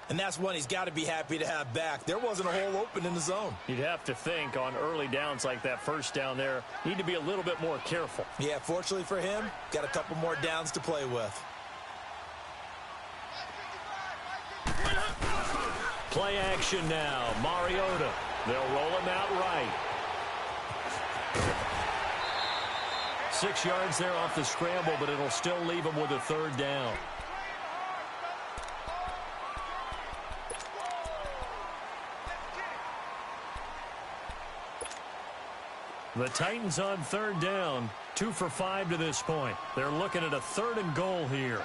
And that's one he's got to be happy to have back. There wasn't a hole open in the zone. You'd have to think on early downs like that 1st down there, need to be a little bit more careful. Yeah, fortunately for him, got a couple more downs to play with. Play action now. Mariota. They'll roll him out right. 6 yards there off the scramble, but it'll still leave him with a third down. The Titans on third down, 2 for 5 to this point. They're looking at a 3rd and goal here.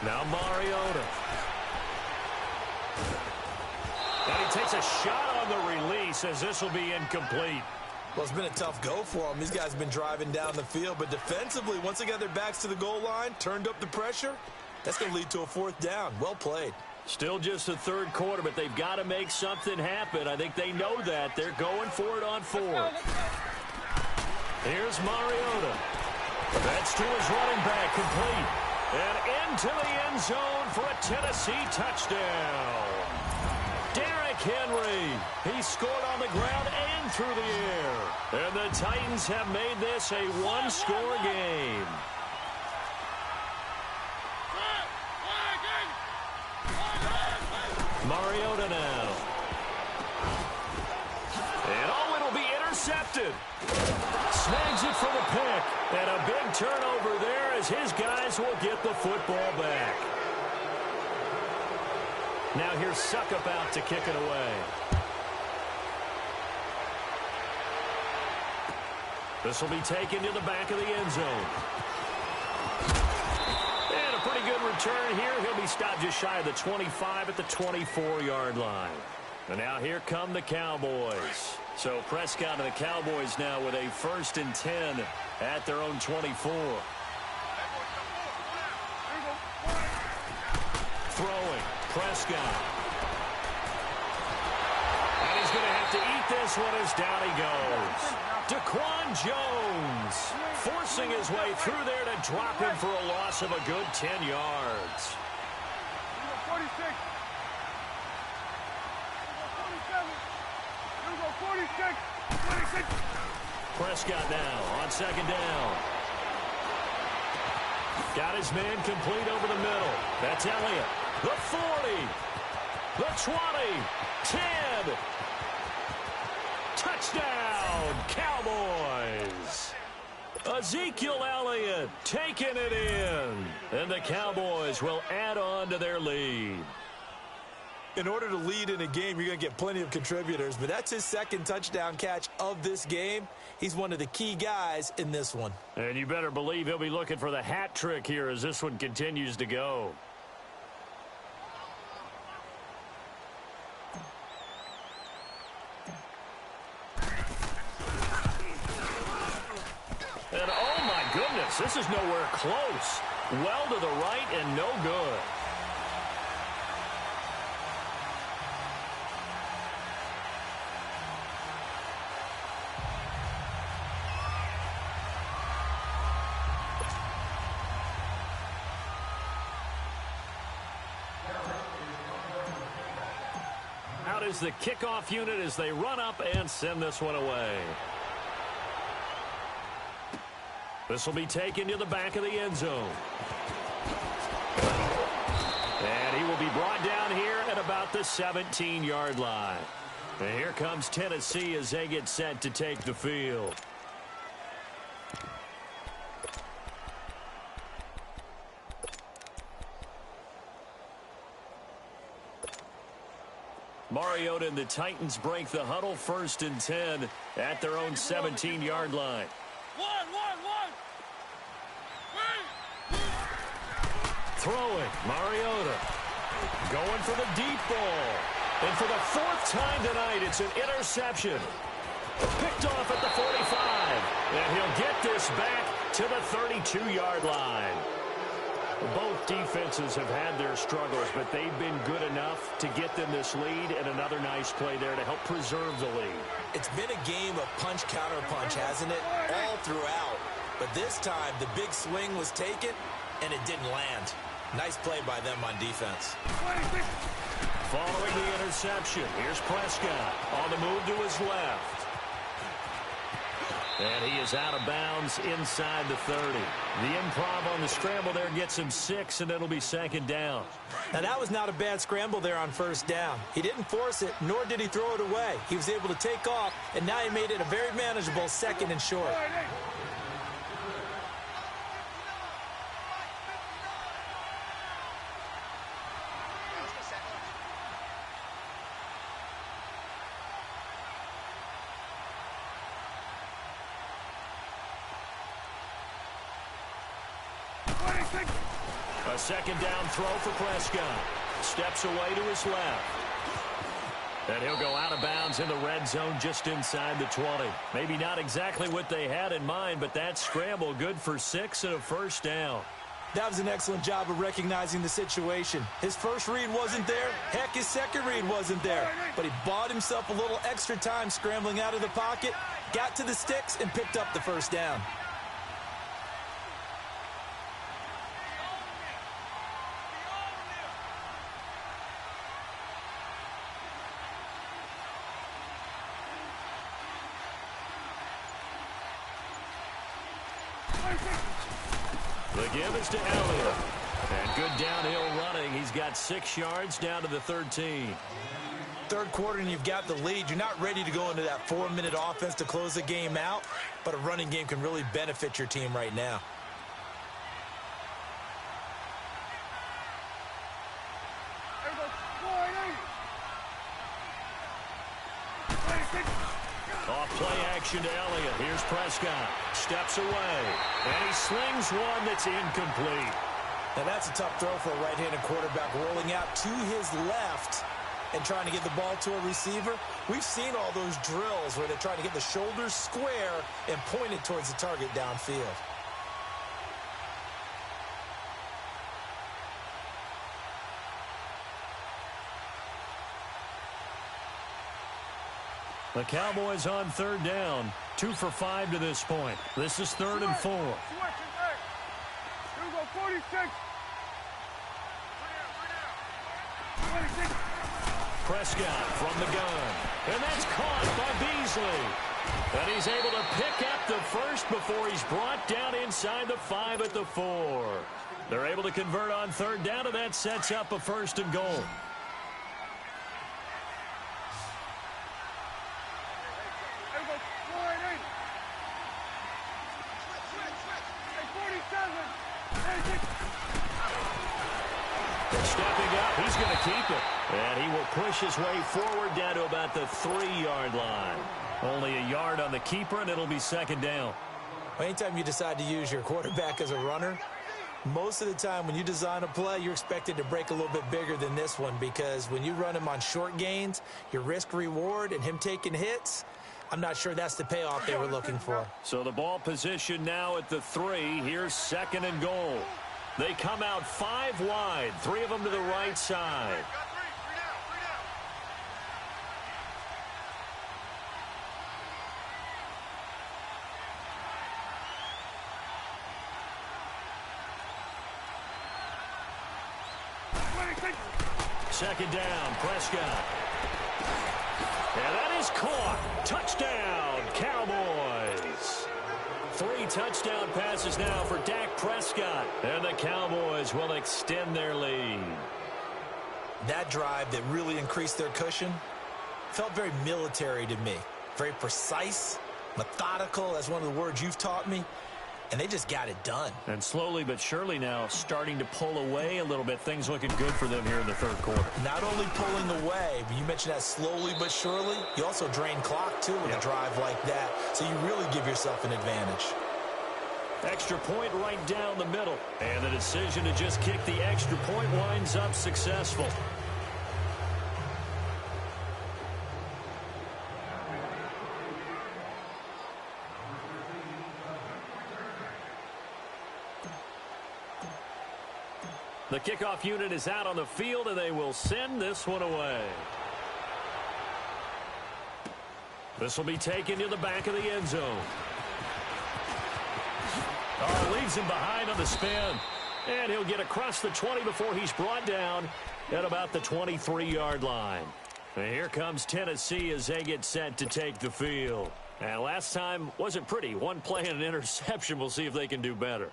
Now Mariota. And he takes a shot on the release as this will be incomplete. Well, it's been a tough go for them. These guys have been driving down the field, but defensively, once they got their backs to the goal line, turned up the pressure, that's going to lead to a 4th down. Well played. Still just the 3rd quarter, but they've got to make something happen. I think they know that. They're going for it on 4th. Here's Mariota. That's to his running back, complete. And into the end zone for a Tennessee touchdown. Derrick Henry. He scored on the ground and through the air. And the Titans have made this a 1-score game. Mariota now. And oh, it'll be intercepted. Snags it for the pick. And a big turnover there as his guys will get the football back. Now here's Suckup out to kick it away. This will be taken to the back of the end zone. And a pretty good return here. He'll be stopped just shy of the 25 at the 24-yard line. And now here come the Cowboys. So Prescott and the Cowboys now with a 1st and 10 at their own 24. Throwing. Prescott. And he's going to have to eat this one as down he goes. Daquan Jones forcing his way through there to drop him for a loss of a good 10 yards. 46. 47. 46. Prescott now on 2nd down. Got his man complete over the middle. That's Elliott. The 40. The 20. 10. Touchdown, Cowboys. Ezekiel Elliott taking it in. And the Cowboys will add on to their lead. In order to lead in a game, you're going to get plenty of contributors, but that's his 2nd touchdown catch of this game. He's one of the key guys in this one. And you better believe he'll be looking for the hat trick here as this one continues to go. And oh my goodness, this is nowhere close. Well to the right and no good. Out is the kickoff unit as they run up and send this one away. This will be taken to the back of the end zone. And he will be brought down here at about the 17-yard line. And here comes Tennessee as they get set to take the field. Mariota and the Titans break the huddle, 1st and 10 at their own 17-yard line. Throwing, Mariota. Going for the deep ball. And for the 4th time tonight, it's an interception. Picked off at the 45. And he'll get this back to the 32-yard line. Both defenses have had their struggles, but they've been good enough to get them this lead, and another nice play there to help preserve the lead. It's been a game of punch-counter-punch, hasn't it? All throughout. But this time, the big swing was taken, and it didn't land. Nice play by them on defense. Following the interception, here's Prescott on the move to his left. And he is out of bounds inside the 30. The improv on the scramble there gets him 6, and it'll be second down. Now, that was not a bad scramble there on first down. He didn't force it, nor did he throw it away. He was able to take off, and now he made it a very manageable second and short. A second down throw for Prescott. Steps away to his left. And he'll go out of bounds in the red zone just inside the 20. Maybe not exactly what they had in mind, but that scramble good for 6 and a first down. That was an excellent job of recognizing the situation. His first read wasn't there. Heck, his second read wasn't there. But he bought himself a little extra time scrambling out of the pocket, got to the sticks, and picked up the first down. The give is to Elliott. And good downhill running. He's got 6 yards down to the 13. Third quarter and you've got the lead. You're not ready to go into that 4-minute offense to close the game out, but a running game can really benefit your team right now. Off play action to Elliott. Here's Prescott. Steps away. And he slings one that's incomplete. Now that's a tough throw for a right-handed quarterback, rolling out to his left and trying to get the ball to a receiver. We've seen all those drills where they're trying to get the shoulders square and point it towards the target downfield. The Cowboys on third down. 2 for 5 to this point. This is 3rd and 4. Here we go, 46. Prescott from the gun. And that's caught by Beasley. And he's able to pick up the first before he's brought down inside the 5 at the 4. They're able to convert on third down, and that sets up a 1st and goal. Stepping up, he's going to keep it. And he will push his way forward down to about the 3-yard line. Only a yard on the keeper, and it'll be second down. Anytime you decide to use your quarterback as a runner, most of the time when you design a play, you're expected to break a little bit bigger than this one, because when you run him on short gains, your risk-reward and him taking hits, I'm not sure that's the payoff they were looking for. So the ball position now at the 3. Here's 2nd and goal. They come out 5 wide, 3 of them to the right side. Second down, Prescott. And that is caught. Touchdown, Cowboys. 3 touchdown passes now for Dak Prescott. And the Cowboys will extend their lead. That drive that really increased their cushion felt very military to me. Very precise, methodical. That's one of the words you've taught me. And they just got it done. And slowly but surely now starting to pull away a little bit. Things looking good for them here in the third quarter. Not only pulling away, but you mentioned that slowly but surely. You also drain clock, too, with a drive like that. So you really give yourself an advantage. Extra point right down the middle. And the decision to just kick the extra point winds up successful. The kickoff unit is out on the field, and they will send this one away. This will be taken to the back of the end zone. Oh, leaves him behind on the spin. And he'll get across the 20 before he's brought down at about the 23-yard line. And here comes Tennessee as they get set to take the field. And last time wasn't pretty. One play and an interception. We'll see if they can do better.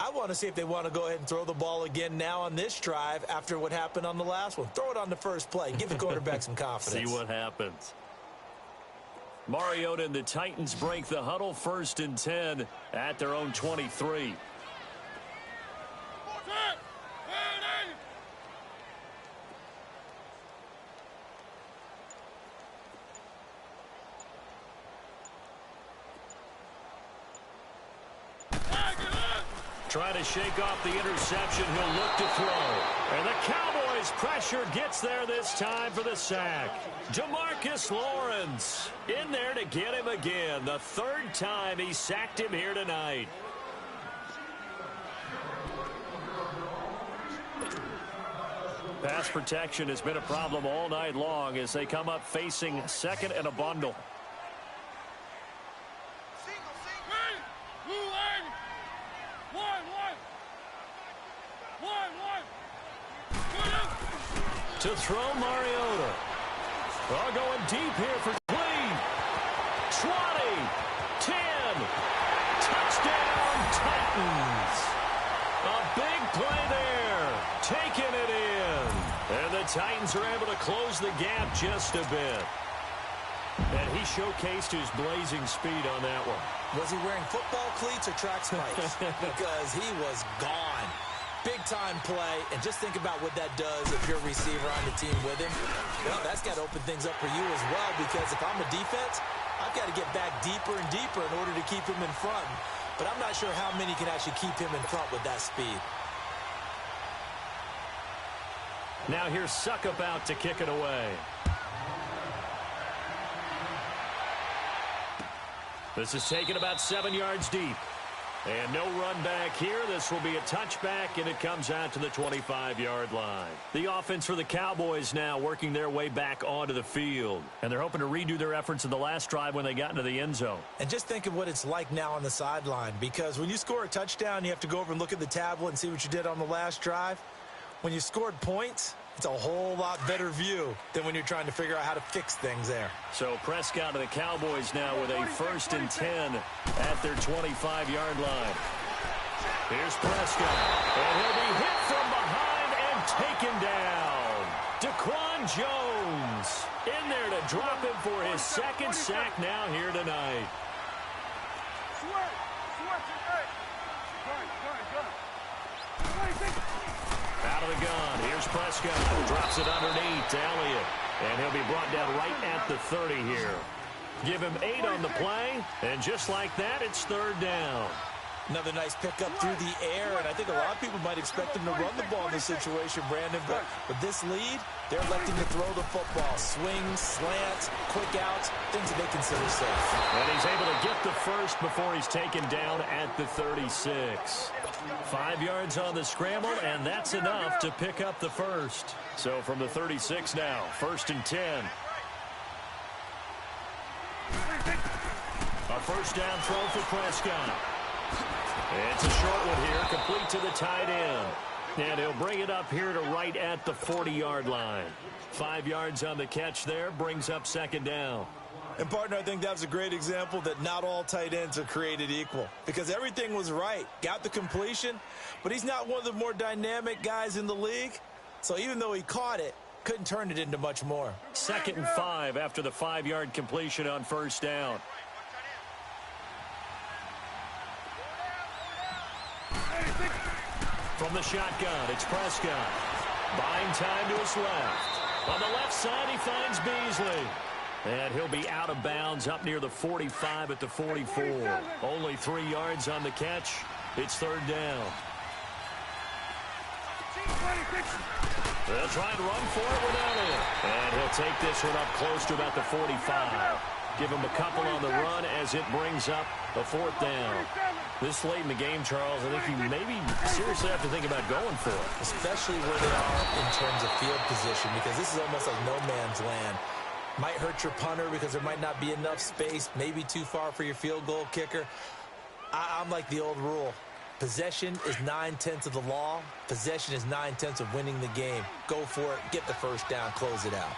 I want to see if they want to go ahead and throw the ball again now on this drive after what happened on the last one. Throw it on the first play. Give the quarterback some confidence. See what happens. Mariota and the Titans break the huddle, 1st and 10 at their own 23. Trying to shake off the interception. He'll look to throw. And the Cowboys' pressure gets there this time for the sack. Demarcus Lawrence in there to get him again. The 3rd time he sacked him here tonight. Pass protection has been a problem all night long as they come up facing 2nd and a bundle. To throw Mariota. They're going deep here for Clean. 20, 10, touchdown Titans. A big play there, taking it in. And the Titans are able to close the gap just a bit. And he showcased his blazing speed on that one. Was he wearing football cleats or track spikes? Because he was gone. Big-time play, and just think about what that does if you're a receiver on the team with him. Well, that's got to open things up for you as well, because if I'm a defense, I've got to get back deeper and deeper in order to keep him in front. But I'm not sure how many can actually keep him in front with that speed. Now here's Suckup out to kick it away. This is taken about 7 yards deep. And no run back here. This will be a touchback, and it comes out to the 25-yard line. The offense for the Cowboys now working their way back onto the field. And they're hoping to redo their efforts in the last drive when they got into the end zone. And just think of what it's like now on the sideline, because when you score a touchdown, you have to go over and look at the tablet and see what you did on the last drive. When you scored points, it's a whole lot better view than when you're trying to figure out how to fix things there. So Prescott and the Cowboys now with a 1st and 10 at their 25-yard line. Here's Prescott. And he'll be hit from behind and taken down. Daquan Jones in there to drop him for his 2nd sack now here tonight. Out of the gun. Here's Prescott. Drops it underneath to Elliott. And he'll be brought down right at the 30 here. Give him 8 on the play. And just like that, it's 3rd down. Another nice pickup through the air, and I think a lot of people might expect him to run the ball in this situation, Brandon, but with this lead, they're electing to throw the football. Swings, slants, quick outs, things that they consider safe. And he's able to get the first before he's taken down at the 36. 5 yards on the scramble, and that's enough to pick up the first. So from the 36 now, 1st and 10. A 1st down throw for Prescott. It's a short one here, complete to the tight end. And he'll bring it up here to right at the 40-yard line. 5 yards on the catch there, brings up 2nd down. And, partner, I think that was a great example that not all tight ends are created equal, because everything was right. Got the completion, but he's not one of the more dynamic guys in the league. So even though he caught it, couldn't turn it into much more. 2nd and 5 after the 5-yard completion on 1st down. From the shotgun, it's Prescott. Buying time to his left. On the left side, he finds Beasley. And he'll be out of bounds up near the 45 at the 44. Only 3 yards on the catch. It's 3rd down. They'll try and run for it without it. And he'll take this one up close to about the 45. Give him a couple on the run as it brings up a 4th down. This late in the game, Charles, I think you maybe seriously have to think about going for it. Especially where they are in terms of field position, because this is almost like no man's land. Might hurt your punter because there might not be enough space, maybe too far for your field goal kicker. I'm like the old rule. Possession is 9/10 of the law. Possession is 9/10 of winning the game. Go for it. Get the 1st down. Close it out.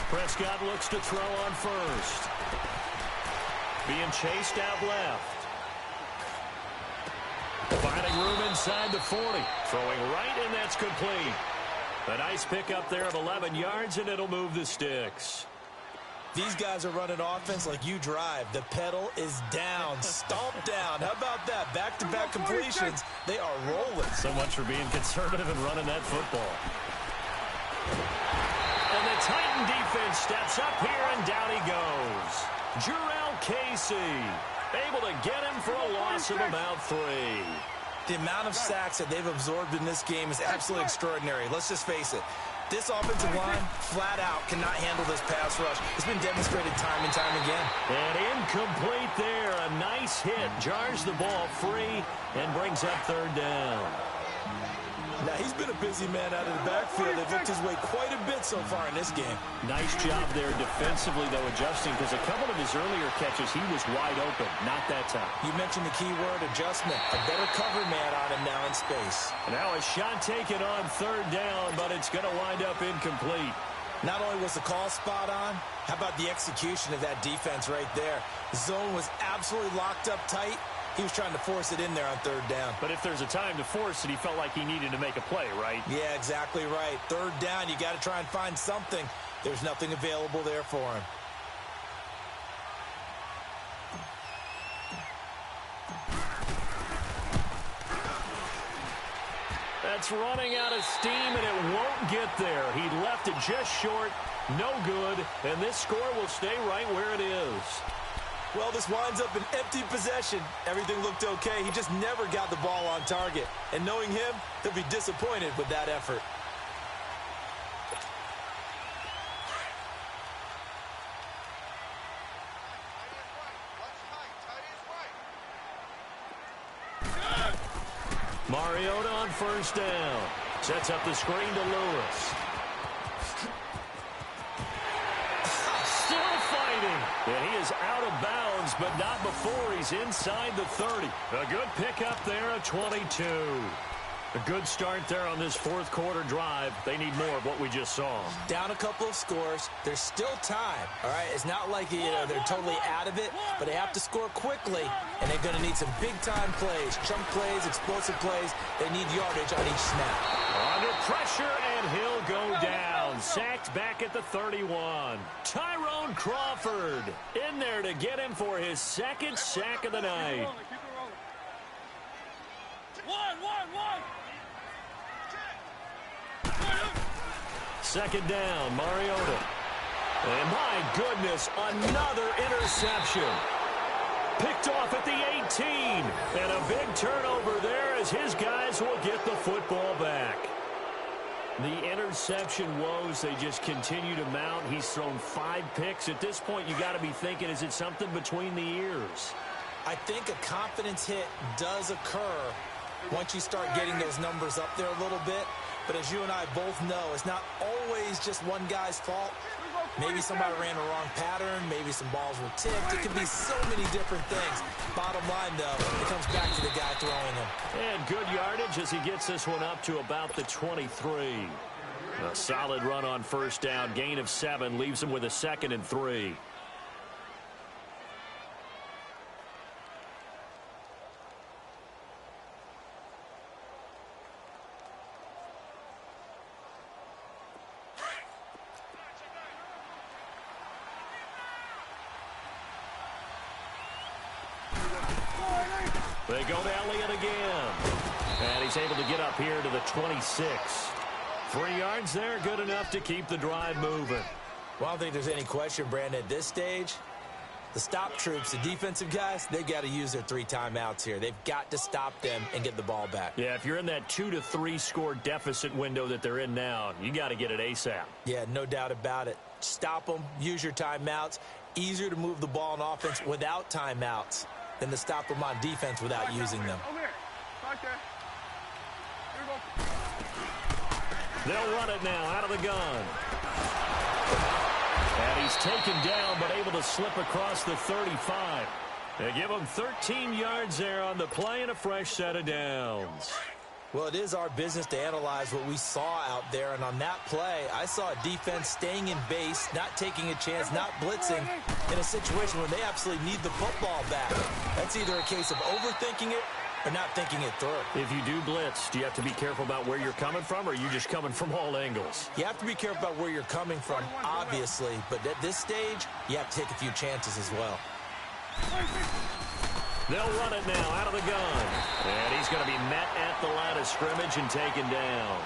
Prescott looks to throw on first. Being chased out left. Finding room inside the 40. Throwing right, and that's complete. A nice pickup there of 11 yards, and it'll move the sticks. These guys are running offense like you drive. The pedal is down, stomped down. How about that? Back-to-back completions. They are rolling. So much for being conservative and running that football. And the Titan defense steps up here, and down he goes. Jurrell Casey able to get him for a loss of about 3. The amount of sacks that they've absorbed in this game is absolutely extraordinary. Let's just face it. This offensive line, flat out, cannot handle this pass rush. It's been demonstrated time and time again. And incomplete there. A nice hit. Jars the ball free and brings up 3rd down. Now, he's been a busy man out of the backfield. They've looked his way quite a bit so far in this game. Nice job there defensively, though, adjusting, because a couple of his earlier catches, he was wide open. Not that time. You mentioned the key word, adjustment. A better cover man on him now in space. And now a shot taken on 3rd down, but it's going to wind up incomplete. Not only was the call spot on, how about the execution of that defense right there? The zone was absolutely locked up tight. He was trying to force it in there on 3rd down. But if there's a time to force it, he felt like he needed to make a play, right? Yeah, exactly right. 3rd down, you got to try and find something. There's nothing available there for him. That's running out of steam, and it won't get there. He left it just short, no good, and this score will stay right where it is. Well, this winds up an empty possession. Everything looked okay. He just never got the ball on target. And knowing him, he'll be disappointed with that effort. Mariota on 1st down. Sets up the screen to Lewis. Still fighting. And he is out of bounds, but not before he's inside the 30. A good pickup there, a 22. A good start there on this 4th quarter drive. They need more of what we just saw. Down a couple of scores. There's still time, all right? It's not like they're totally out of it, but they have to score quickly, and they're going to need some big-time plays, chunk plays, explosive plays. They need yardage on each snap. Under pressure, and he'll go down. Sacked back at the 31. Tyrone Crawford in there to get him for his 2nd sack of the night. One. 2nd down, Mariota. And my goodness, another interception. Picked off at the 18. And a big turnover there as his guys will get the football back. The interception woes, they just continue to mount. He's thrown 5 picks. At this point, you got to be thinking, is it something between the ears? I think a confidence hit does occur once you start getting those numbers up there a little bit. But as you and I both know, it's not always just one guy's fault. Maybe somebody ran a wrong pattern. Maybe some balls were tipped. It could be so many different things. Bottom line, though, it comes back to the guy throwing them. And good yardage as he gets this one up to about the 23. A solid run on 1st down. Gain of 7 leaves him with a 2nd and 3. They go to Elliott again. And he's able to get up here to the 26. 3 yards there, good enough to keep the drive moving. Well, I don't think there's any question, Brandon, at this stage, the stop troops, the defensive guys, they got to use their 3 timeouts here. They've got to stop them and get the ball back. Yeah, if you're in that 2 to 3 score deficit window that they're in now, you got to get it ASAP. Yeah, no doubt about it. Stop them, use your timeouts. Easier to move the ball on offense without timeouts than to stop them on defense without using them. They'll run it now out of the gun. And he's taken down but able to slip across the 35. They give him 13 yards there on the play and a fresh set of downs. Well, it is our business to analyze what we saw out there, and on that play, I saw a defense staying in base, not taking a chance, not blitzing in a situation where they absolutely need the football back. That's either a case of overthinking it or not thinking it through. If you do blitz, do you have to be careful about where you're coming from, or are you just coming from all angles? You have to be careful about where you're coming from, obviously, but at this stage, you have to take a few chances as well. They'll run it now out of the gun. And he's going to be met at the line of scrimmage and taken down.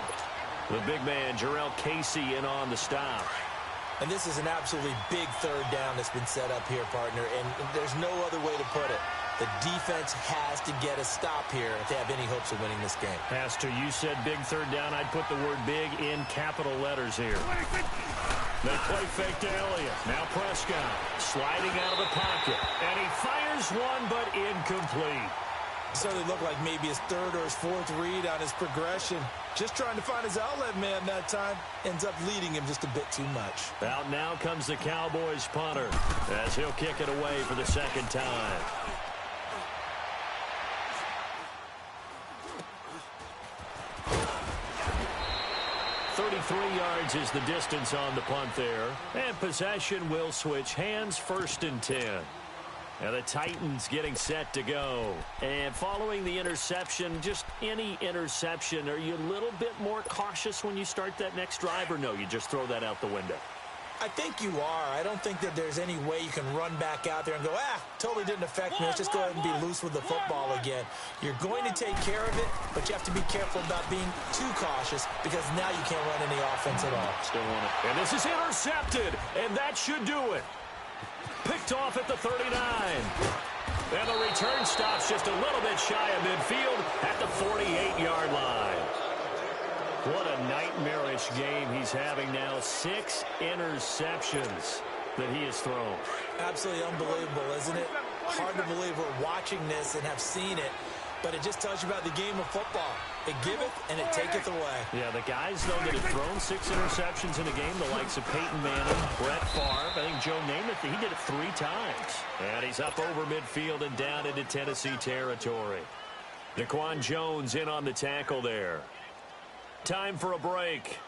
The big man, Jarrell Casey, in on the stop. And this is an absolutely big third down that's been set up here, partner, and there's no other way to put it. The defense has to get a stop here if they have any hopes of winning this game. Pastor, you said big third down. I'd put the word big in capital letters here. They play fake to Elliott. Now Prescott sliding out of the pocket. And he fires one, but incomplete. So they look like maybe his third or his fourth read on his progression. Just trying to find his outlet man that time. Ends up leading him just a bit too much. Out now comes the Cowboys punter as he'll kick it away for the second time. Yards is the distance on the punt there. And possession will switch hands, 1st and 10. Now the Titans getting set to go. And following the interception, just any interception, are you a little bit more cautious when you start that next drive, or no, you just throw that out the window? I think you are. I don't think that there's any way you can run back out there and go, totally didn't affect me. Let's just go ahead and be loose with the football again. You're going to take care of it, but you have to be careful about being too cautious because now you can't run any offense at all. Still want it. And this is intercepted, and that should do it. Picked off at the 39. And the return stops just a little bit shy of midfield at the 48-yard line. What a nightmarish game he's having now. 6 interceptions that he has thrown. Absolutely unbelievable, isn't it? Hard to believe we're watching this and have seen it, but it just tells you about the game of football. It giveth and it taketh away. Yeah, the guys, though, that have thrown 6 interceptions in a game, the likes of Peyton Manning, Brett Favre, I think Joe Namath, he did it 3 times. And he's up over midfield and down into Tennessee territory. Daquan Jones in on the tackle there. Time for a break.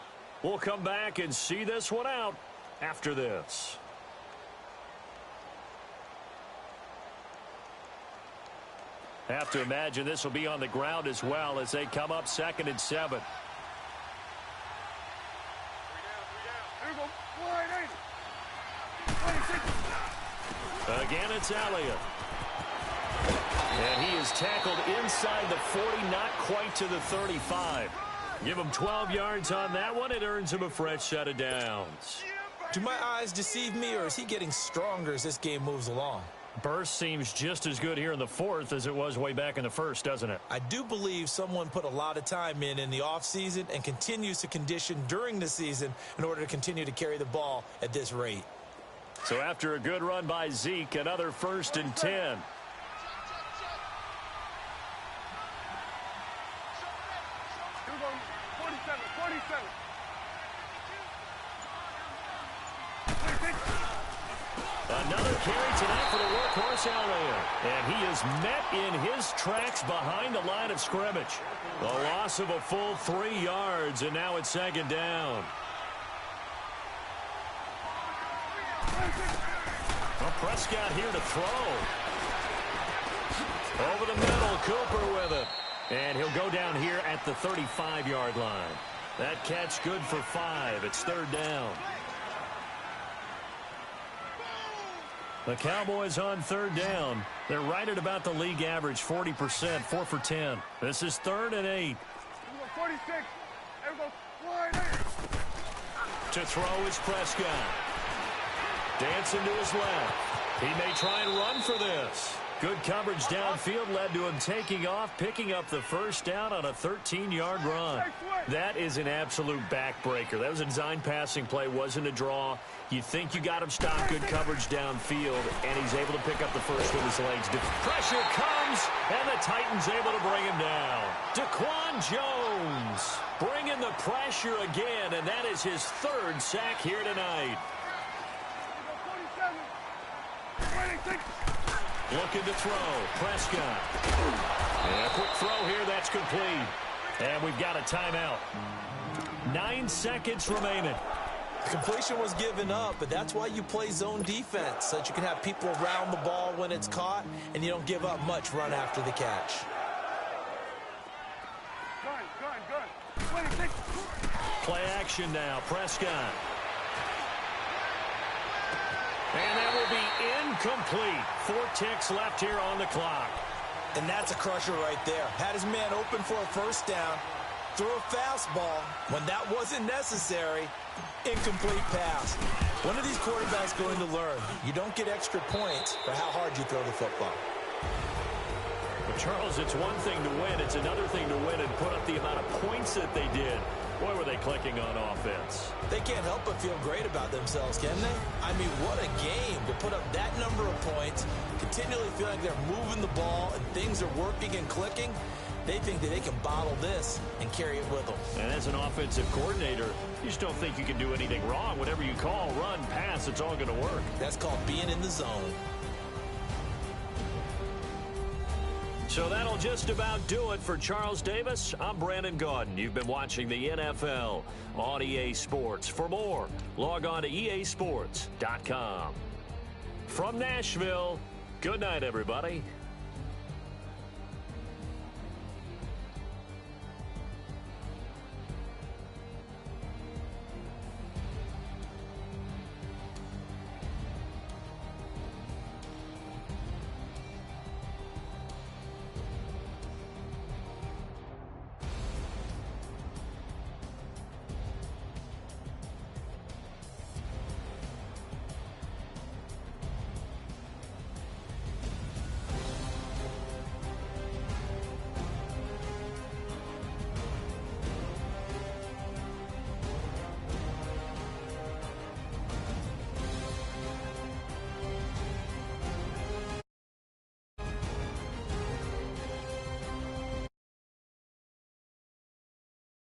We'll come back and see this one out after this. Have to imagine this will be on the ground as well as they come up 2nd and 7. Again, it's Elliott. And he is tackled inside the 40, not quite to the 35. Give him 12 yards on that one. It earns him a fresh set of downs. Do my eyes deceive me, or is he getting stronger as this game moves along? Burst seems just as good here in the 4th as it was way back in the 1st, doesn't it? I do believe someone put a lot of time in the offseason and continues to condition during the season in order to continue to carry the ball at this rate. So after a good run by Zeke, another 1st and 10. Another carry tonight for the workhorse Elliott. And he is met in his tracks behind the line of scrimmage. The loss of a full 3 yards, and now it's 2nd down. Well, Prescott here to throw. Over the middle, Cooper with it. And he'll go down here at the 35-yard line. That catch good for 5. It's 3rd down. The Cowboys on 3rd down. They're right at about the league average, 40%, 4 for 10. This is 3rd and 8. 46. To throw is Prescott. Dancing to his left. He may try and run for this. Good coverage downfield led to him taking off, picking up the 1st down on a 13-yard run. That is an absolute backbreaker. That was a design passing play, wasn't a draw. You think you got him stopped, good coverage downfield, and he's able to pick up the 1st with his legs. Pressure comes, and the Titans able to bring him down. Daquan Jones bringing the pressure again, and that is his 3rd sack here tonight. Looking to throw. Prescott. And a quick throw here. That's complete. And we've got a timeout. 9 seconds remaining. Completion was given up, but that's why you play zone defense, so that you can have people around the ball when it's caught, and you don't give up much run after the catch. Play action now. Prescott. And that will be incomplete. 4 ticks left here on the clock. And that's a crusher right there. Had his man open for a first down. Threw a fastball when that wasn't necessary. Incomplete pass. When are these quarterbacks going to learn? You don't get extra points for how hard you throw the football. But Charles, it's one thing to win. It's another thing to win and put up the amount of points that they did. Boy, were they clicking on offense. They can't help but feel great about themselves, can they? I mean, what a game to put up that number of points, continually feel like they're moving the ball and things are working and clicking. They think that they can bottle this and carry it with them. And as an offensive coordinator, you just don't think you can do anything wrong. Whatever you call, run, pass, it's all going to work. That's called being in the zone. So that'll just about do it for Charles Davis. I'm Brandon Gaudin. You've been watching the NFL on EA Sports. For more, log on to easports.com. From Nashville, good night, everybody.